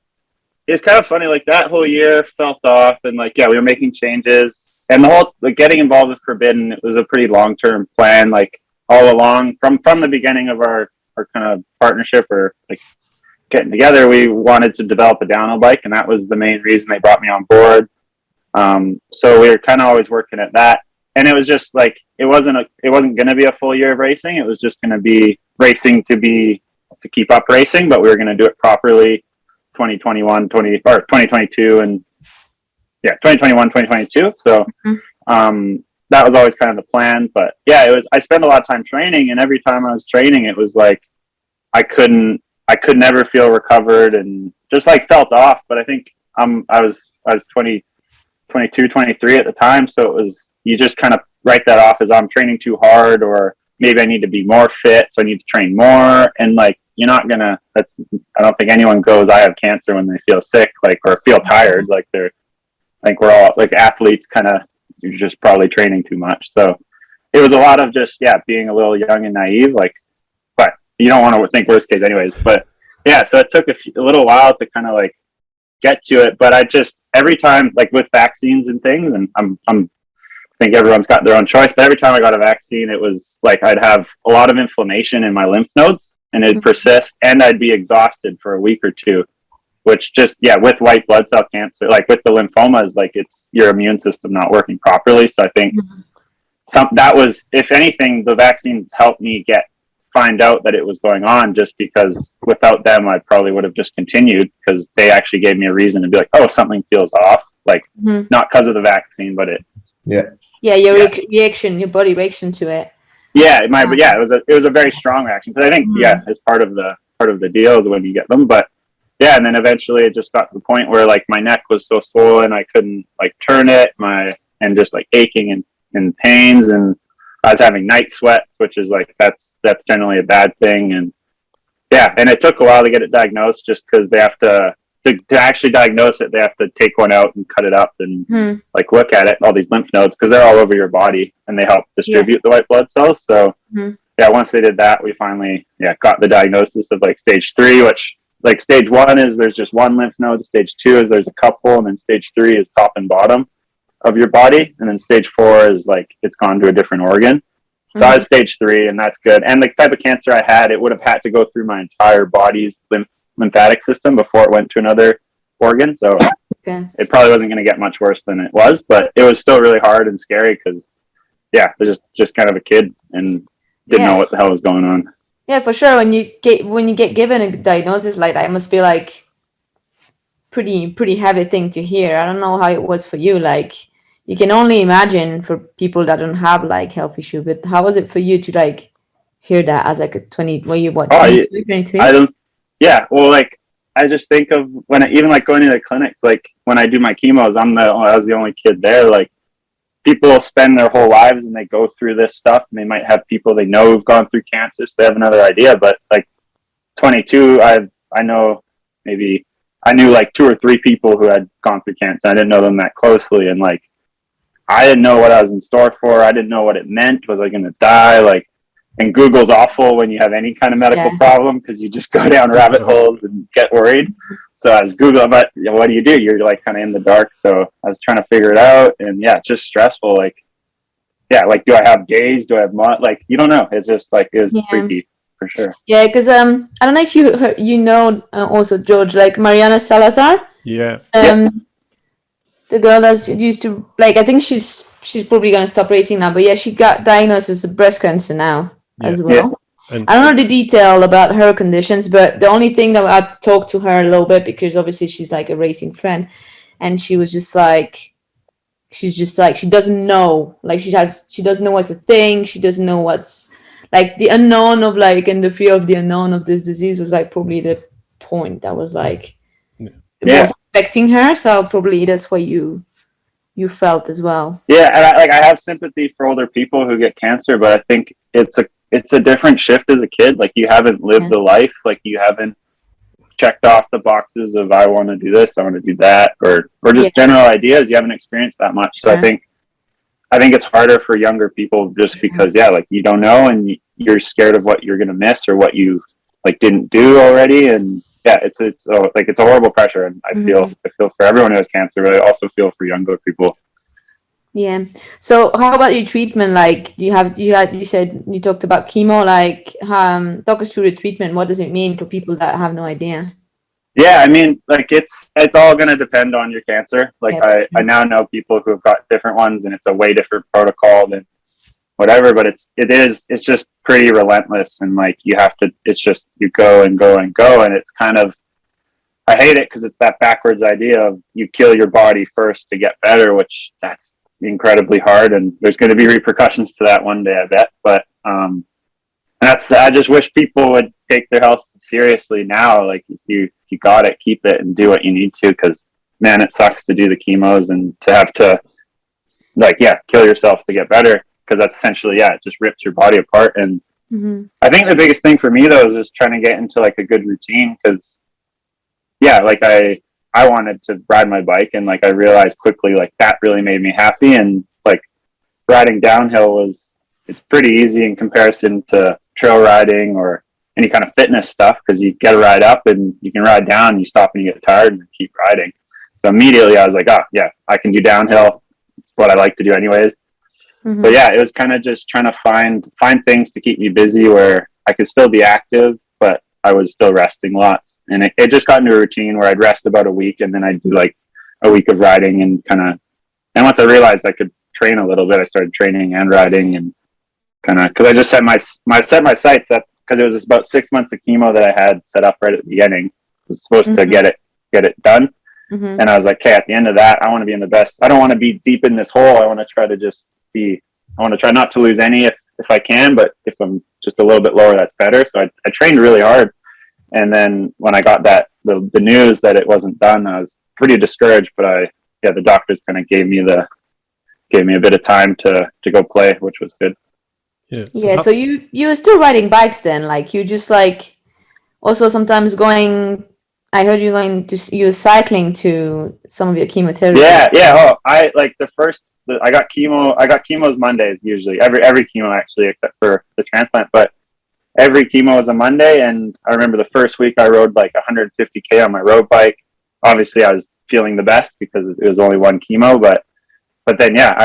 it's kind of funny. Like that whole year felt off, and like we were making changes, and the whole like getting involved with Forbidden. It was a pretty long-term plan. Like all along, from the beginning of our kind of partnership or like getting together, we wanted to develop a downhill bike, and that was the main reason they brought me on board. So we were kind of always working at that, and it was just like it wasn't going to be a full year of racing. It was just going to be racing to keep up racing, but we were going to do it properly 2022 and 2021, 2022. So, that was always kind of the plan, but I spent a lot of time training, and every time I was training, it was like, I could never feel recovered and just like felt off. But I think, I was 22, 23 at the time. So it was, you just kind of write that off as I'm training too hard, or maybe I need to be more fit, so I need to train more. And like, you're not gonna, I don't think anyone goes, I have cancer when they feel sick, like, or feel tired. Like we're all like athletes you're just probably training too much. So it was a lot of just, being a little young and naive, like, but you don't want to think worst case anyways. But so it took a little while to kind of like get to it. But I just, every time, like with vaccines and things, and I think everyone's got their own choice, but every time I got a vaccine, it was like I'd have a lot of inflammation in my lymph nodes, and it'd persist, and I'd be exhausted for a week or two, which just, with white blood cell cancer, like with the lymphomas, like it's your immune system not working properly. So I think that was, if anything, the vaccines helped me find out that it was going on, just because without them, I probably would have just continued, because they actually gave me a reason to be like, oh, something feels off, like not because of the vaccine, but your reaction, your body reaction to it. It was a very strong reaction, because I think it's part of the deal is when you get them. But and then eventually it just got to the point where like my neck was so swollen I couldn't like turn it, and just like aching and pains, and I was having night sweats, which is like that's generally a bad thing. And and it took a while to get it diagnosed, just because they have to actually diagnose it, they have to take one out and cut it up and like look at it, all these lymph nodes, because they're all over your body and they help distribute the white blood cells. So once they did that, we finally got the diagnosis of like stage 3, which like stage 1 is there's just one lymph node, stage 2 is there's a couple, and then stage 3 is top and bottom. of your body, and then stage 4 is like it's gone to a different organ. So I was stage 3, and that's good. And the type of cancer I had, it would have had to go through my entire body's lymphatic system before it went to another organ. So it probably wasn't going to get much worse than it was, but it was still really hard and scary because, I was just kind of a kid and didn't know what the hell was going on. Yeah, for sure. When you get given a diagnosis like that, it must be like pretty heavy thing to hear. I don't know how it was for you. Like, you can only imagine for people that don't have like health issue, but how was it for you to like hear that as like a 20? Were you what? 23? I don't. Yeah, well, like I just think of when even like going to the clinics, like when I do my chemos, I was the only kid there. Like, people spend their whole lives and they go through this stuff, and they might have people they know who've gone through cancer, so they have another idea. But like 22, I knew like 2 or 3 people who had gone through cancer. I didn't know them that closely, and like I didn't know what I was in store for. I didn't know what it meant. Was I going to die? Like, and Google's awful when you have any kind of medical problem because you just go down rabbit holes and get worried. So I was Googling, but what do you do? You're like kind of in the dark. So I was trying to figure it out, and just stressful. Like, like, do I have days? Do I have months? Like, you don't know. It's just like, it was freaky for sure. Yeah, because I don't know if you heard, also, George, like Mariana Salazar. Yeah. The girl that used to, like, I think she's probably gonna stop racing now, but she got diagnosed with breast cancer now as well. I don't know the detail about her conditions, but the only thing that I talked to her a little bit, because obviously she's like a racing friend, and she was just like, she doesn't know, like she doesn't know what to think. She doesn't know what's like the unknown of like, and the fear of the unknown of this disease was like probably the point that was like most affecting her. So probably that's what you felt as well. Yeah, and I have sympathy for older people who get cancer, but I think it's a different shift as a kid. Like, you haven't lived the life. Like, you haven't checked off the boxes of I want to do this, I want to do that, or just general ideas. You haven't experienced that much. So I think it's harder for younger people just because like you don't know, and you're scared of what you're going to miss or what you like didn't do already. And it's a horrible pressure, and I feel for everyone who has cancer, but I also feel for younger people. Yeah. So how about your treatment? Like, you said you talked about chemo. Like, talk us through the treatment. What does it mean for people that have no idea? Yeah, I mean, like it's all going to depend on your cancer. Like, I now know people who have got different ones, and it's a way different protocol than whatever. But it's just pretty relentless, and like it's just you go and go and go, and it's kind of, I hate it because it's that backwards idea of you kill your body first to get better, which that's incredibly hard, and there's going to be repercussions to that one day, I bet. But I just wish people would take their health seriously now. Like, if you got it, keep it and do what you need to, because man, it sucks to do the chemos and to have to kill yourself to get better, because that's essentially it just rips your body apart. And I think the biggest thing for me though is just trying to get into like a good routine, because like I wanted to ride my bike, and like I realized quickly like that really made me happy, and like riding downhill it's pretty easy in comparison to trail riding or any kind of fitness stuff, because you get a ride up and you can ride down, and you stop and you get tired and keep riding. So immediately I was like, I can do downhill. It's what I like to do anyways. But it was kind of just trying to find things to keep me busy where I could still be active, but I was still resting lots. And it just got into a routine where I'd rest about a week, and then I'd do like a week of riding, and and once I realized I could train a little bit, I started training and riding, and because I just set my sights up, because it was about 6 months of chemo that I had set up right at the beginning. I was supposed to get it done. And I was like, okay, at the end of that, I want to be in the best. I don't want to be deep in this hole. I want to try to I want to try not to lose any if I can, but if I'm just a little bit lower, that's better. So I trained really hard. And then when I got the news that it wasn't done, I was pretty discouraged, but the doctors kind of gave me a bit of time to go play, which was good. So you were still riding bikes then, like you just like also sometimes going, I heard you were cycling to some of your chemotherapy. I like I got chemos Mondays usually, every chemo actually, except for the transplant, but every chemo was a Monday. And I remember the first week I rode like 150K on my road bike. Obviously I was feeling the best because it was only one chemo, but but then, yeah,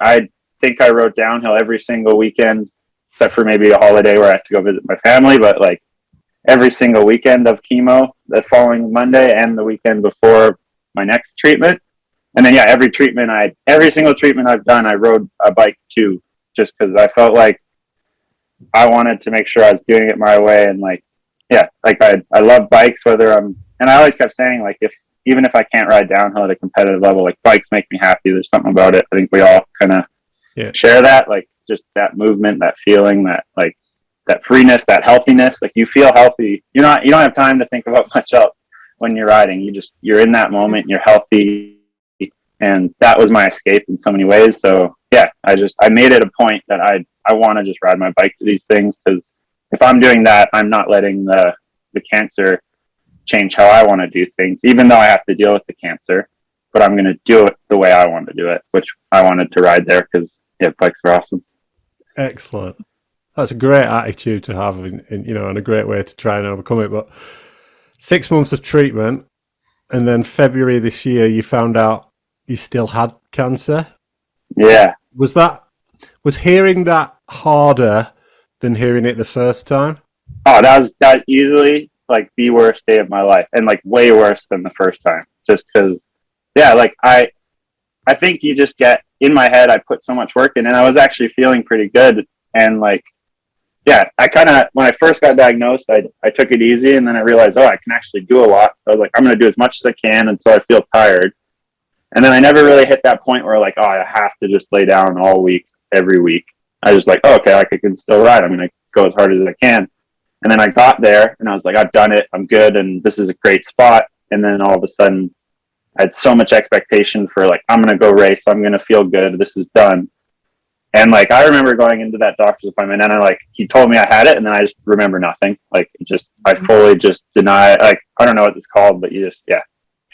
I think I rode downhill every single weekend, except for maybe a holiday where I have to go visit my family. But like every single weekend of chemo, the following Monday and the weekend before my next treatment. And then, yeah, every single treatment I've done, I rode a bike too, just because I felt like I wanted to make sure I was doing it my way. And like, yeah, like I love bikes, and I always kept saying, like, even if I can't ride downhill at a competitive level, like bikes make me happy. There's something about it. I think we all kind of share that, like just that movement, that feeling, that like that freeness, that healthiness. Like you feel healthy. You don't have time to think about much else when you're riding. You're in that moment, you're healthy. And that was my escape in so many ways. So yeah, I made it a point that I want to just ride my bike to these things, because if I'm doing that, I'm not letting the cancer change how I want to do things, even though I have to deal with the cancer, but I'm going to do it the way I want to do it, which I wanted to ride there because bikes are awesome. Excellent. That's a great attitude to have, and a great way to try and overcome it. But 6 months of treatment, and then February this year, you found out you still had cancer. Yeah. Was hearing that harder than hearing it the first time? Oh, that easily like the worst day of my life, and like way worse than the first time, just because, yeah, like I think you just get in my head, I put so much work in, and I was actually feeling pretty good. And like, yeah, I kind of, when I first got diagnosed, I took it easy, and then I realized, I can actually do a lot. So I was like, I'm going to do as much as I can until I feel tired. And then I never really hit that point where like, I have to just lay down all week, every week. I was like, okay, like I can still ride. I'm going to go as hard as I can. And then I got there and I was like, I've done it. I'm good. And this is a great spot. And then all of a sudden I had so much expectation for like, I'm going to go race. I'm going to feel good. This is done. And like, I remember going into that doctor's appointment and he told me I had it. And then I just remember nothing. Like I fully just deny, like, I don't know what it's called, but you just,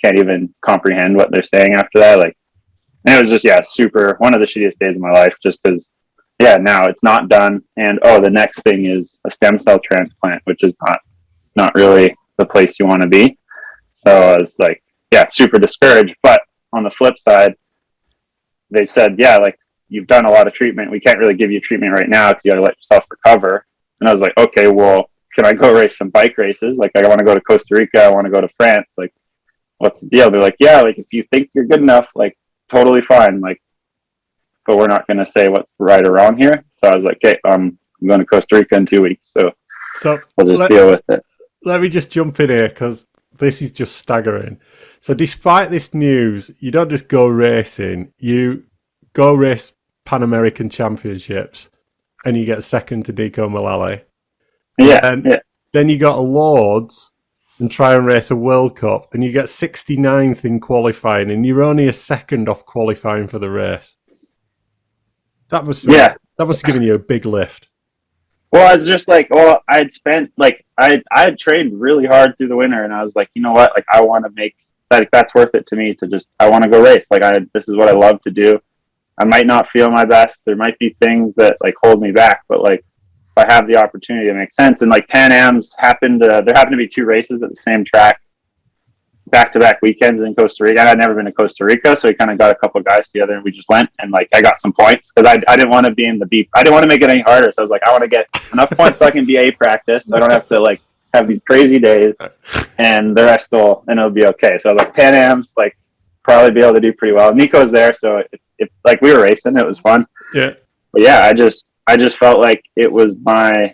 can't even comprehend what they're saying after that. Like, and it was just, super, one of the shittiest days of my life, just because, now it's not done. And, the next thing is a stem cell transplant, which is not really the place you want to be. So I was like, super discouraged. But on the flip side, they said, like, you've done a lot of treatment. We can't really give you treatment right now because you got to let yourself recover. And I was like, okay, well, can I go race some bike races? Like, I want to go to Costa Rica. I want to go to France. Like, what's the deal? They're like, like, if you think you're good enough, like, totally fine. Like, but we're not going to say what's right or wrong here. So I was like, okay, I'm going to Costa Rica in 2 weeks. So we'll just deal with it. Let me just jump in here because this is just staggering. So despite this news, you don't just go racing, you go race Pan American Championships and you get second to Nico Mullally. Then you got a Lords and try and race a World Cup and you get 69th in qualifying and you're only a second off qualifying for the race. That must have given you a big lift. Well, I was just like, I'd spent like I had trained really hard through the winter, and I was like, you know what? Like, I want to make that's worth it to me to just I want to go race. Like, this is what I love to do. I might not feel my best. There might be things that like hold me back, but like if I have the opportunity, it makes sense. And like Pan Am's happened. There happened to be 2 races at the same track, back-to-back weekends in Costa Rica. And I'd never been to Costa Rica, so we kind of got a couple of guys together and we just went, and like I got some points because I didn't want to be in the beep. I didn't want to make it any harder, so I was like, I want to get enough points so I can be A practice, so I don't have to like have these crazy days, and the rest it'll be okay. So I was like, Pan Am's like probably be able to do pretty well. Nico's there, so if like we were racing, it was fun. Yeah, but I just felt like it was I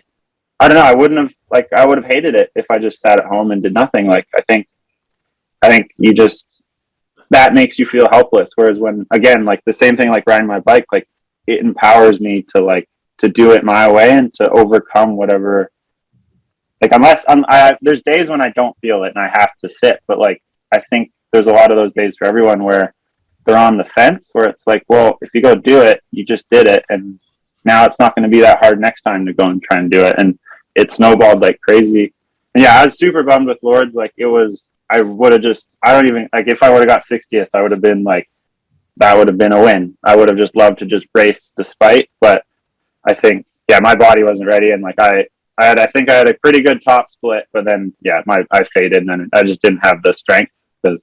don't know. I would have hated it if I just sat at home and did nothing. Like I think you just, that makes you feel helpless. Whereas when, again, like the same thing, like riding my bike, like it empowers me to do it my way and to overcome whatever, like unless there's days when I don't feel it and I have to sit, but like, I think there's a lot of those days for everyone where they're on the fence where it's like, well, if you go do it, you just did it. And now it's not going to be that hard next time to go and try and do it. And it snowballed like crazy. And I was super bummed with Lords. Like I would have just, I don't even, like if I would have got 60th, I would have been like, that would have been a win. I would have just loved to just race despite, but I think, my body wasn't ready. And like I think I had a pretty good top split, but then, I faded and I just didn't have the strength because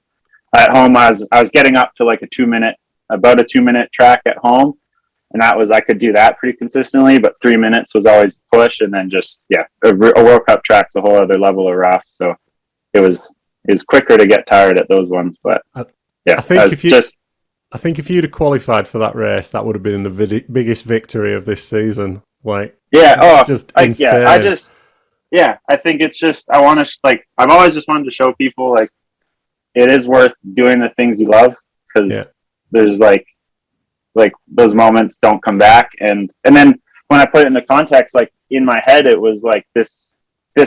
at home I was getting up to like a 2 minute about a 2-minute track at home. And that was, I could do that pretty consistently, but 3 minutes was always push. And then just, a World Cup track's a whole other level of rough. So it was quicker to get tired at those ones. But I think if you'd have qualified for that race, that would have been the biggest victory of this season. Like, just insane. I think it's just, I want to, like, I've always just wanted to show people, like, it is worth doing the things you love, because there's like those moments don't come back. And then when I put it into context, like, in my head, it was like, this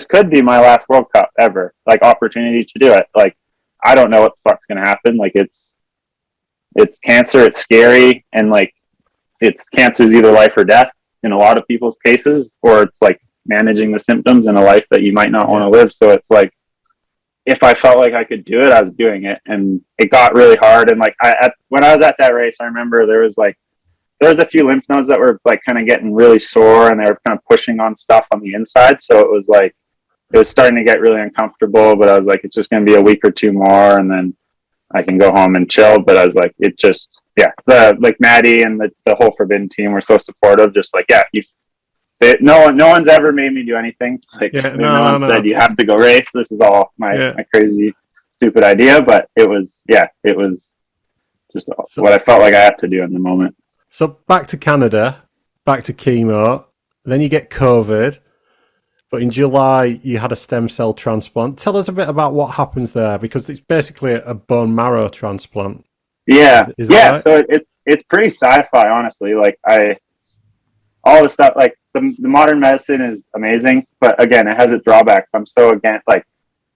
could be my last World Cup ever, like, opportunity to do it. Like, I don't know what the fuck's going to happen. Like, it's cancer, it's scary. And like, cancer is either life or death in a lot of people's cases, or it's like managing the symptoms in a life that you might not want to live. So it's like, if I felt like I could do it, I was doing it. And it got really hard. And like, when I was at that race, I remember there was a few lymph nodes that were like kind of getting really sore, and they were kind of pushing on stuff on the inside. So it was like, it was starting to get really uncomfortable, but I was like, it's just going to be a week or two more, and then I can go home and chill. But I was like, it just, like Maddie and the whole Forbidden team were so supportive. Just like, no one's ever made me do anything. Like, no one said you have to go race. This is all my crazy, stupid idea. But it was just what I felt like I had to do in the moment. So back to Canada, back to chemo. Then you get COVID. But in July, you had a stem cell transplant. Tell us a bit about what happens there, because it's basically a bone marrow transplant. Yeah. Is that right? So it's pretty sci-fi, honestly. Like, all the stuff, like the modern medicine is amazing, but again, it has its drawbacks. I'm so against, like,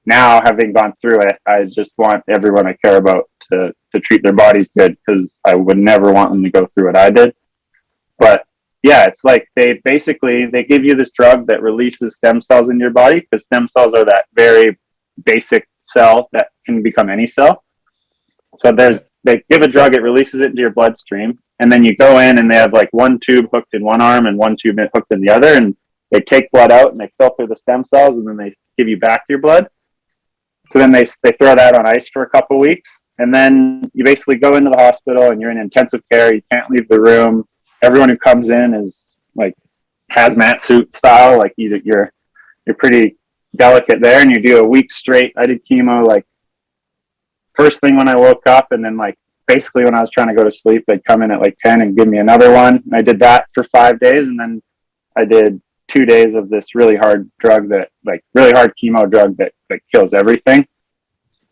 now having gone through it, I just want everyone I care about to treat their bodies good, because I would never want them to go through what I did. But it's like they give you this drug that releases stem cells in your body, because stem cells are that very basic cell that can become any cell. So they give a drug, it releases it into your bloodstream, and then you go in and they have like one tube hooked in one arm and one tube hooked in the other, and they take blood out and they filter the stem cells, and then they give you back your blood. So then they throw that on ice for a couple of weeks, and then you basically go into the hospital and you're in intensive care. You can't leave the room. Everyone who comes in is like hazmat suit style. Like, you're pretty delicate there, and you do a week straight. I did chemo like first thing when I woke up, and then like basically when I was trying to go to sleep, they'd come in at like 10 and give me another one. And I did that for 5 days, and then I did 2 days of this really hard drug really hard chemo drug that kills everything.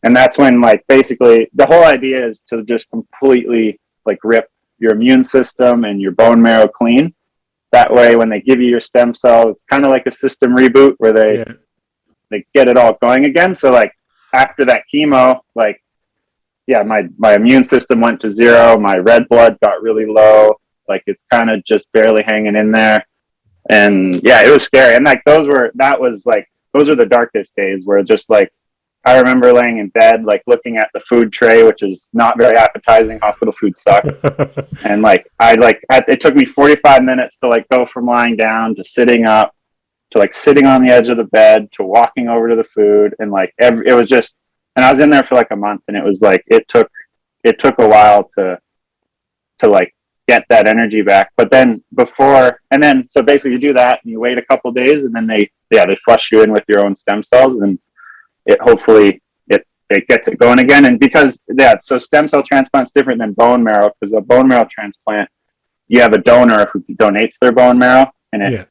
And that's when, like, basically the whole idea is to just completely like rip your immune system and your bone marrow clean. That way, when they give you your stem cell, it's kind of like a system reboot where they get it all going again. So like, after that chemo, like, my immune system went to zero. My red blood got really low. Like, it's kind of just barely hanging in there. And it was scary. And like, those are the darkest days, where just like, I remember laying in bed, like looking at the food tray, which is not very appetizing. Hospital food sucks. And like, it took me 45 minutes to like go from lying down to sitting up, to like sitting on the edge of the bed, to walking over to the food. And like, it was just, and I was in there for like a month, and it was like, it took a while to like get that energy back. But then so basically you do that and you wait a couple days, and then they flush you in with your own stem cells, and it hopefully it gets it going again. And because so stem cell transplant's different than bone marrow, because a bone marrow transplant, you have a donor who donates their bone marrow, and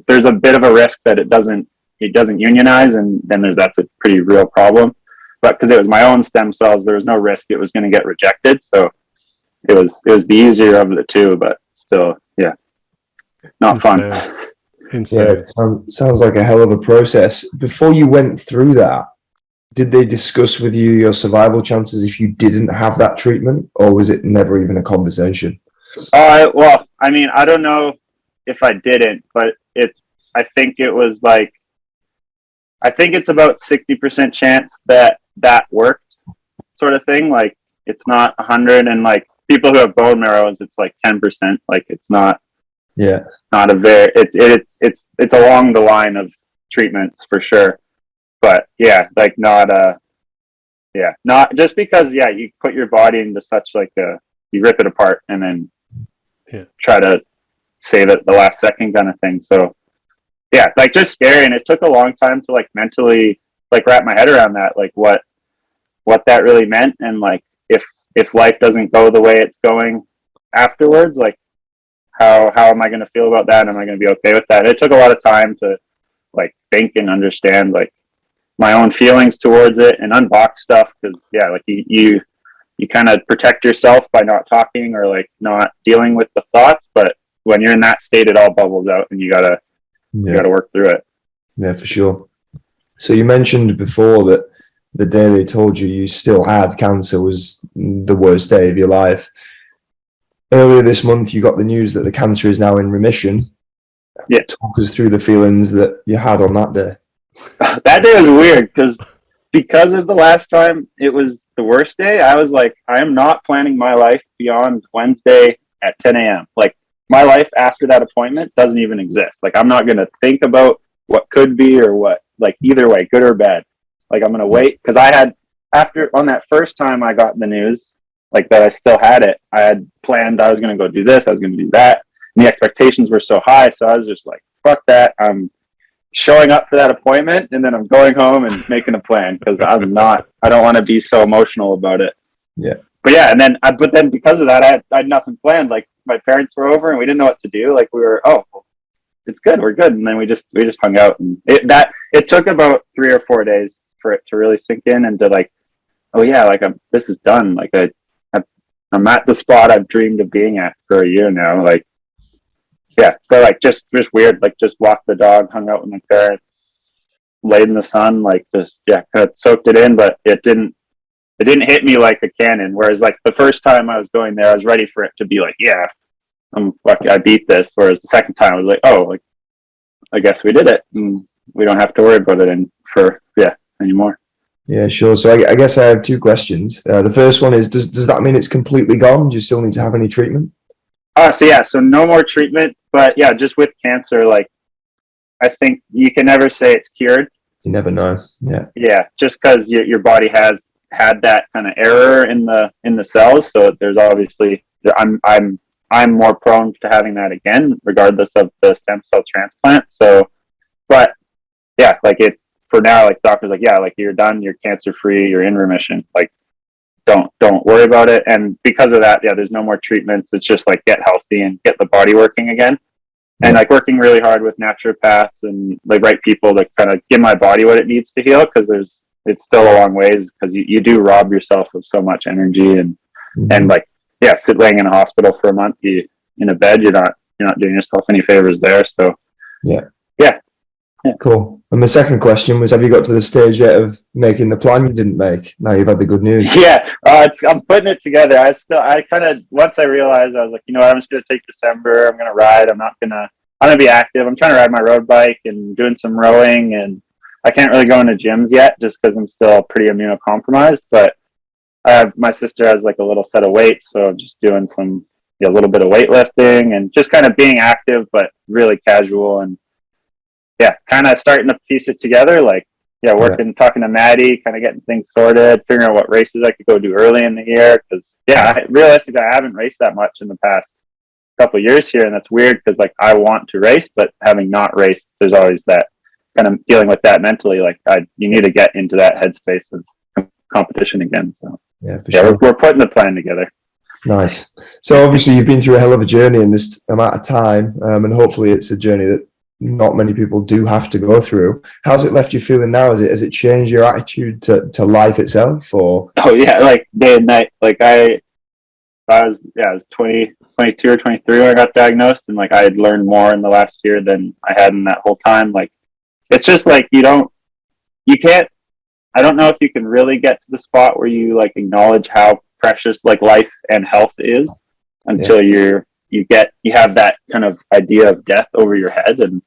there's a bit of a risk that it doesn't unionize, and then that's a pretty real problem. But because it was my own stem cells, there was no risk it was going to get rejected. So it was the easier of the two, but still, not fun. Insane. Yeah, it sounds like a hell of a process. Before you went through that, did they discuss with you your survival chances if you didn't have that treatment, or was it never even a conversation? Well, I mean, I don't know if I didn't, but I think it's about 60% chance that worked, sort of thing. Like, it's not 100, and like people who have bone marrows, it's like 10%. Like, it's not. Yeah. Not a very. It's along the line of treatments for sure, but not just because you put your body into such like you rip it apart and then try to save it the last second kind of thing. So yeah, like just scary. And it took a long time to like mentally like wrap my head around that, like what that really meant. And like, if life doesn't go the way it's going afterwards, like how am I going to feel about that? Am I going to be okay with that? It took a lot of time to like think and understand like my own feelings towards it and unbox stuff. Cause yeah, like you kind of protect yourself by not talking or like not dealing with the thoughts. But when you're in that state, it all bubbles out and you gotta work through it. Yeah, for sure. So you mentioned before that the day they told you still had cancer was the worst day of your life. Earlier this month, you got the news that the cancer is now in remission. Yeah. Talk us through the feelings that you had on that day. That day was weird because of the last time it was the worst day. I was like, I am not planning my life beyond Wednesday at 10 a.m. Like my life after that appointment doesn't even exist. Like I'm not going to think about what could be or what, like either way, good or bad. Like I'm going to wait because I had on that first time I got the news, like that I still had it. I had planned I was going to go do this. I was going to do that. And the expectations were so high. So I was just like, fuck that. I'm showing up for that appointment and then I'm going home and making a plan because I don't want to be so emotional about it. Yeah. But yeah, and then but then because of that, I had nothing planned. Like my parents were over and we didn't know what to do. Like we were, it's good, we're good. And then we just hung out, and it took about 3 or 4 days for it to really sink in and to like, oh yeah, like this is done. Like I'm at the spot I've dreamed of being at for a year now. Like, yeah, so like just weird. Like just walked the dog, hung out with my parents, laid in the sun, like just kind of soaked it in. But it didn't hit me like a cannon. Whereas like the first time I was going there, I was ready for it to be like, yeah, I beat this. Whereas the second time I was like, oh, like I guess we did it, and we don't have to worry about it anymore. Yeah, sure. So I guess I have 2 questions. The first one is, does that mean it's completely gone? Do you still need to have any treatment? So no more treatment, but yeah, just with cancer, like I think you can never say it's cured. You never know. Yeah. Yeah, just because your body has had that kind of error in the cells, so there's obviously I'm more prone to having that again, regardless of the stem cell transplant. So, but yeah, like it for now, like doctors like, yeah, like you're done, you're cancer free, you're in remission. Like don't worry about it. And because of that, yeah, there's no more treatments. It's just like get healthy and get the body working again. And like working really hard with naturopaths and the right people to kind of give my body what it needs to heal, because it's still a long ways, because you do rob yourself of so much energy and like, yeah, laying in a hospital for a month, in a bed, you're not doing yourself any favors there. So yeah. Cool. And the second question was, have you got to the stage yet of making the plan you didn't make? Now you've had the good news. Yeah, I'm putting it together. I kind of, once I realized, I was like, you know what, I'm just going to take December. I'm going to ride. I'm going to be active. I'm trying to ride my road bike and doing some rowing, and I can't really go into gyms yet just because I'm still pretty immunocompromised. But my sister has like a little set of weights, so I'm just doing a little bit of weightlifting and just kind of being active, but really casual. And yeah, kind of starting to piece it together. Like, yeah, talking to Maddie, kind of getting things sorted, figuring out what races I could go do early in the year. Because realistically, I haven't raced that much in the past couple of years here, and that's weird because like I want to race, but having not raced, there's always that kind of dealing with that mentally. Like you need to get into that headspace of competition again. So yeah, for sure. We're putting the plan together. Nice. So obviously you've been through a hell of a journey in this amount of time, and hopefully it's a journey that not many people do have to go through. How's it left you feeling now? Has it changed your attitude to life itself, or? Oh yeah, like day and night. Like I was 22 or 23 when I got diagnosed, and like I had learned more in the last year than I had in that whole time. Like it's just like you can't, I don't know if you can really get to the spot where you like acknowledge how precious like life and health is until you have that kind of idea of death over your head. And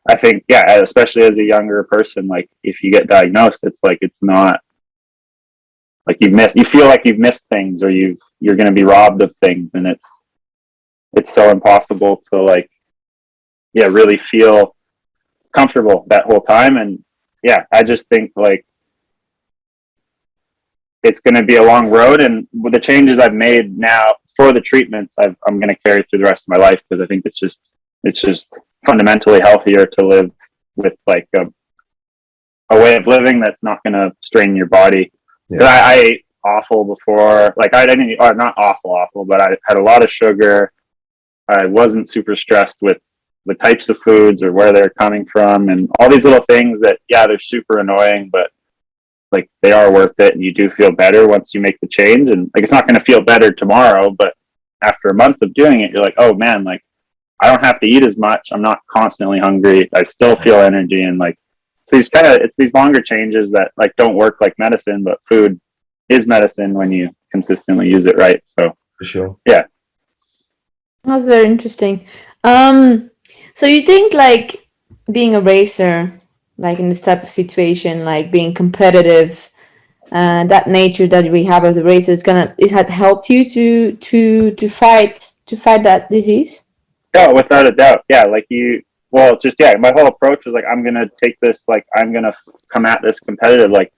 I think, yeah, especially as a younger person, like if you get diagnosed, it's like, it's not like you feel like you've missed things, or you're going to be robbed of things. And it's so impossible to like, yeah, really feel comfortable that whole time. And yeah, I just think like it's going to be a long road. And with the changes I've made now for the treatments, I'm going to carry through the rest of my life, because I think it's just fundamentally healthier to live with like a way of living that's not going to strain your body. Yeah. I ate awful before, like I didn't, or not awful, but I had a lot of sugar. I wasn't super stressed with the types of foods or where they're coming from, and all these little things that, yeah, they're super annoying, but like they are worth it, and you do feel better once you make the change. And like, it's not going to feel better tomorrow, but after a month of doing it, you're like, oh man, like I don't have to eat as much. I'm not constantly hungry. I still feel energy. And like, it's these longer changes that like don't work like medicine, but food is medicine when you consistently use it right. So For sure. yeah. That's very interesting. So you think like being a racer, like in this type of situation, like being competitive, that nature that we have as a racer it had helped you to fight that disease? Yeah, without a doubt. Yeah, like my whole approach was like, I'm gonna take this, like I'm gonna come at this competitive. Like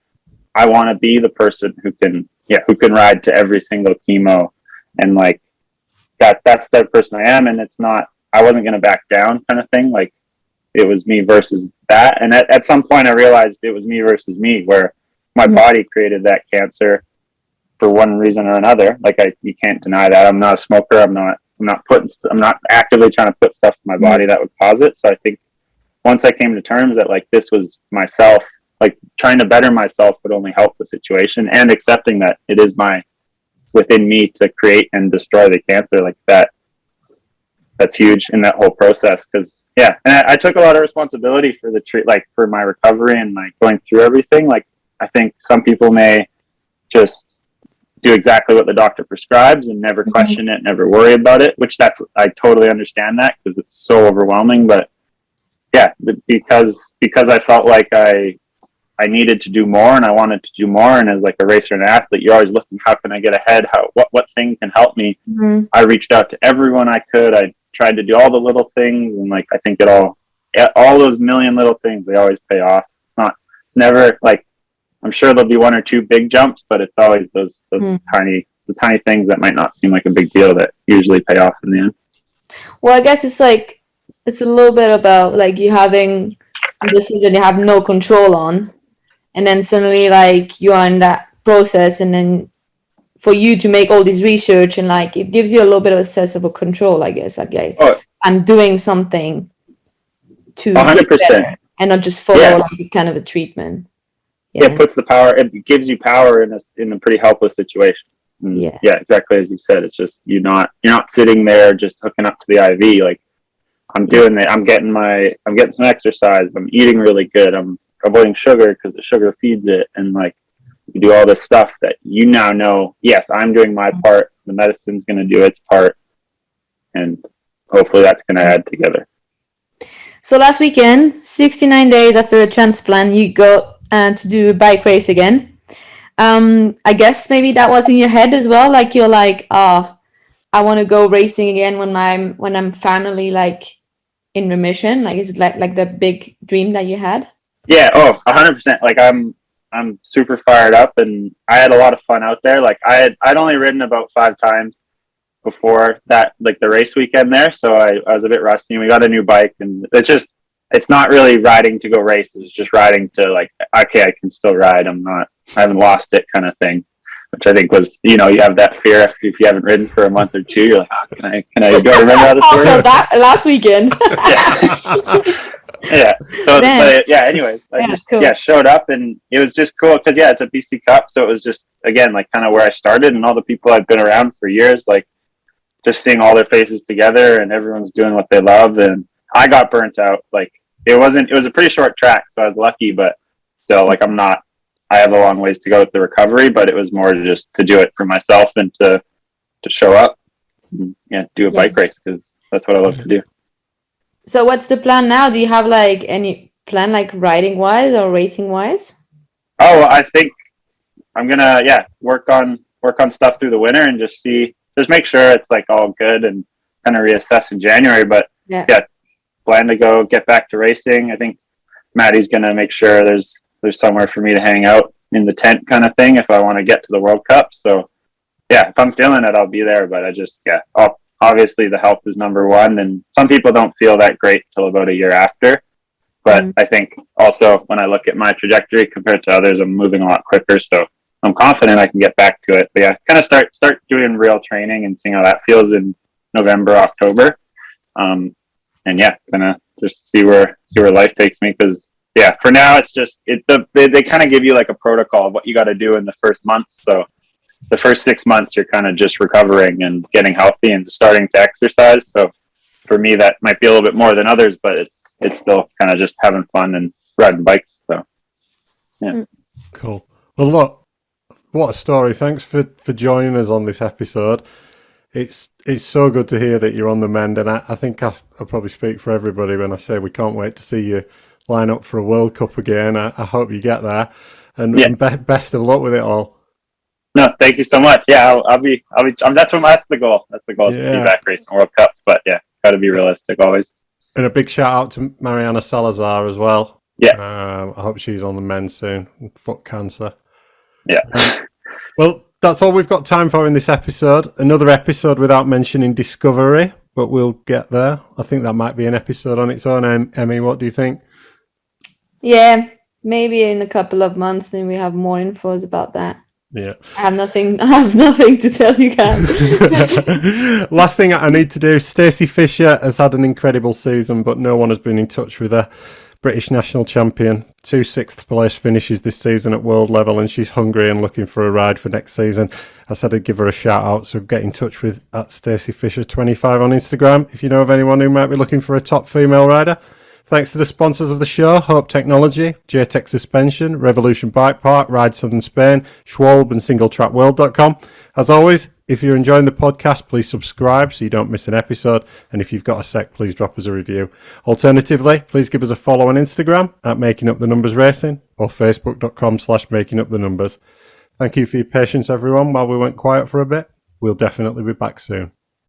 I want to be the person who can ride to every single chemo, and like that's the person I am. And I wasn't gonna back down, kind of thing. Like it was me versus that. And at some point I realized it was me versus me, where my body created that cancer for one reason or another. Like you can't deny that. I'm not a smoker. I'm not actively trying to put stuff in my body that would cause it. So I think once I came to terms that like this was myself, like trying to better myself would only help the situation, and accepting that it is within me to create and destroy the cancer, like that's huge in that whole process. Because and I took a lot of responsibility for for my recovery and like going through everything. Like I think some people may just do exactly what the doctor prescribes and never question it, never worry about it, which I totally understand that, because it's so overwhelming. But yeah, because I felt like I needed to do more, and I wanted to do more. And as like a racer and athlete, you're always looking, how can I get ahead? What thing can help me? I reached out to everyone I could. I tried to do all the little things, and like I think all those million little things, they always pay off. It's never like, I'm sure there'll be one or two big jumps, but it's always those tiny things that might not seem like a big deal that usually pay off in the end. Well, I guess it's a little bit about like you having a decision you have no control on, and then suddenly like you are in that process, and then for you to make all this research, and like it gives you a little bit of a sense of a control, I guess. Okay, I'm doing something to 100%, get better, and not just follow like kind of a treatment. It puts the power. It gives you power in a pretty helpless situation. Yeah, exactly as you said. It's just you're not sitting there just hooking up to the IV. Like I'm doing it. I'm getting some exercise. I'm eating really good. I'm avoiding sugar because the sugar feeds it, and like you do all this stuff that you now know. Yes, I'm doing my part. The medicine's going to do its part, and hopefully that's going to add together. So last weekend, 69 days after a transplant, you go to do a bike race again. I guess maybe that was in your head as well. Like you're like, I want to go racing again when I'm finally like in remission. Like is it like the big dream that you had? Yeah. 100%. Like I'm super fired up, and I had a lot of fun out there. Like I'd only ridden about 5 times before that, like the race weekend there. So I was a bit rusty, and we got a new bike, and it's not really riding to go race. It's just riding to like, okay, I can still ride. I haven't lost it kind of thing, which I think was, you have that fear if you haven't ridden for a month or two, you're like, oh, can I go remember how to story? That last weekend. Yeah. So, anyways, I showed up, and it was just cool because, it's a BC Cup. So it was just, again, like kind of where I started, and all the people I've been around for years, like just seeing all their faces together, and everyone's doing what they love. And I got burnt out. Like it was a pretty short track, so I was lucky, but still, like I have a long ways to go with the recovery, but it was more just to do it for myself and to show up and, do a bike race, because that's what I love to do. So what's the plan now? Do you have like any plan, like riding wise or racing wise? Oh, I think I'm gonna work on stuff through the winter and just make sure it's like all good, and kind of reassess in January. But plan to go get back to racing. I think Maddie's gonna make sure there's somewhere for me to hang out in the tent kind of thing if I want to get to the World Cup. So yeah, if I'm feeling it, I'll be there. But I just, yeah, obviously the health is number one. And some people don't feel that great till about a year after. But I think also when I look at my trajectory compared to others, I'm moving a lot quicker. So I'm confident I can get back to it. But yeah, kind of start doing real training and seeing how that feels in November, October. And yeah, gonna just see where life takes me. Because yeah, for now it's just they kind of give you like a protocol of what you got to do in the first month. So the first 6 months you're kind of just recovering and getting healthy and starting to exercise. So for me, that might be a little bit more than others, but it's still kind of just having fun and riding bikes. So yeah, cool. Well, look, what a story! Thanks for joining us on this episode. It's so good to hear that you're on the mend, and I think I'll probably speak for everybody when I say we can't wait to see you line up for a World Cup again. I hope you get there, and best of luck with it all. No, thank you so much. Yeah, I'll be. That's the goal. That's the goal, to be back racing World Cups. But yeah, got to be realistic always. And a big shout out to Mariana Salazar as well. Yeah. I hope she's on the mend soon. Foot cancer. Yeah. Well, that's all we've got time for in this episode. Another episode without mentioning Discovery, but we'll get there. I think that might be an episode on its own. Emmy, what do you think? Yeah, maybe in a couple of months, maybe we have more infos about that. Yeah. I have nothing to tell you guys. Last thing I need to do, Stacey Fisher has had an incredible season, but no one has been in touch with her. British national champion, 2 sixth place finishes this season at world level, and she's hungry and looking for a ride for next season. I said I'd give her a shout out, so get in touch with @StaceyFisher25 on Instagram if you know of anyone who might be looking for a top female rider. Thanks to the sponsors of the show, Hope Technology, JTech Suspension, Revolution Bike Park, Ride Southern Spain, Schwalbe and SingleTrackWorld.com. As always, if you're enjoying the podcast, please subscribe so you don't miss an episode. And if you've got a sec, please drop us a review. Alternatively, please give us a follow on Instagram @MakingUpTheNumbersRacing or Facebook.com/MakingUpTheNumbers. Thank you for your patience, everyone, while we went quiet for a bit. We'll definitely be back soon.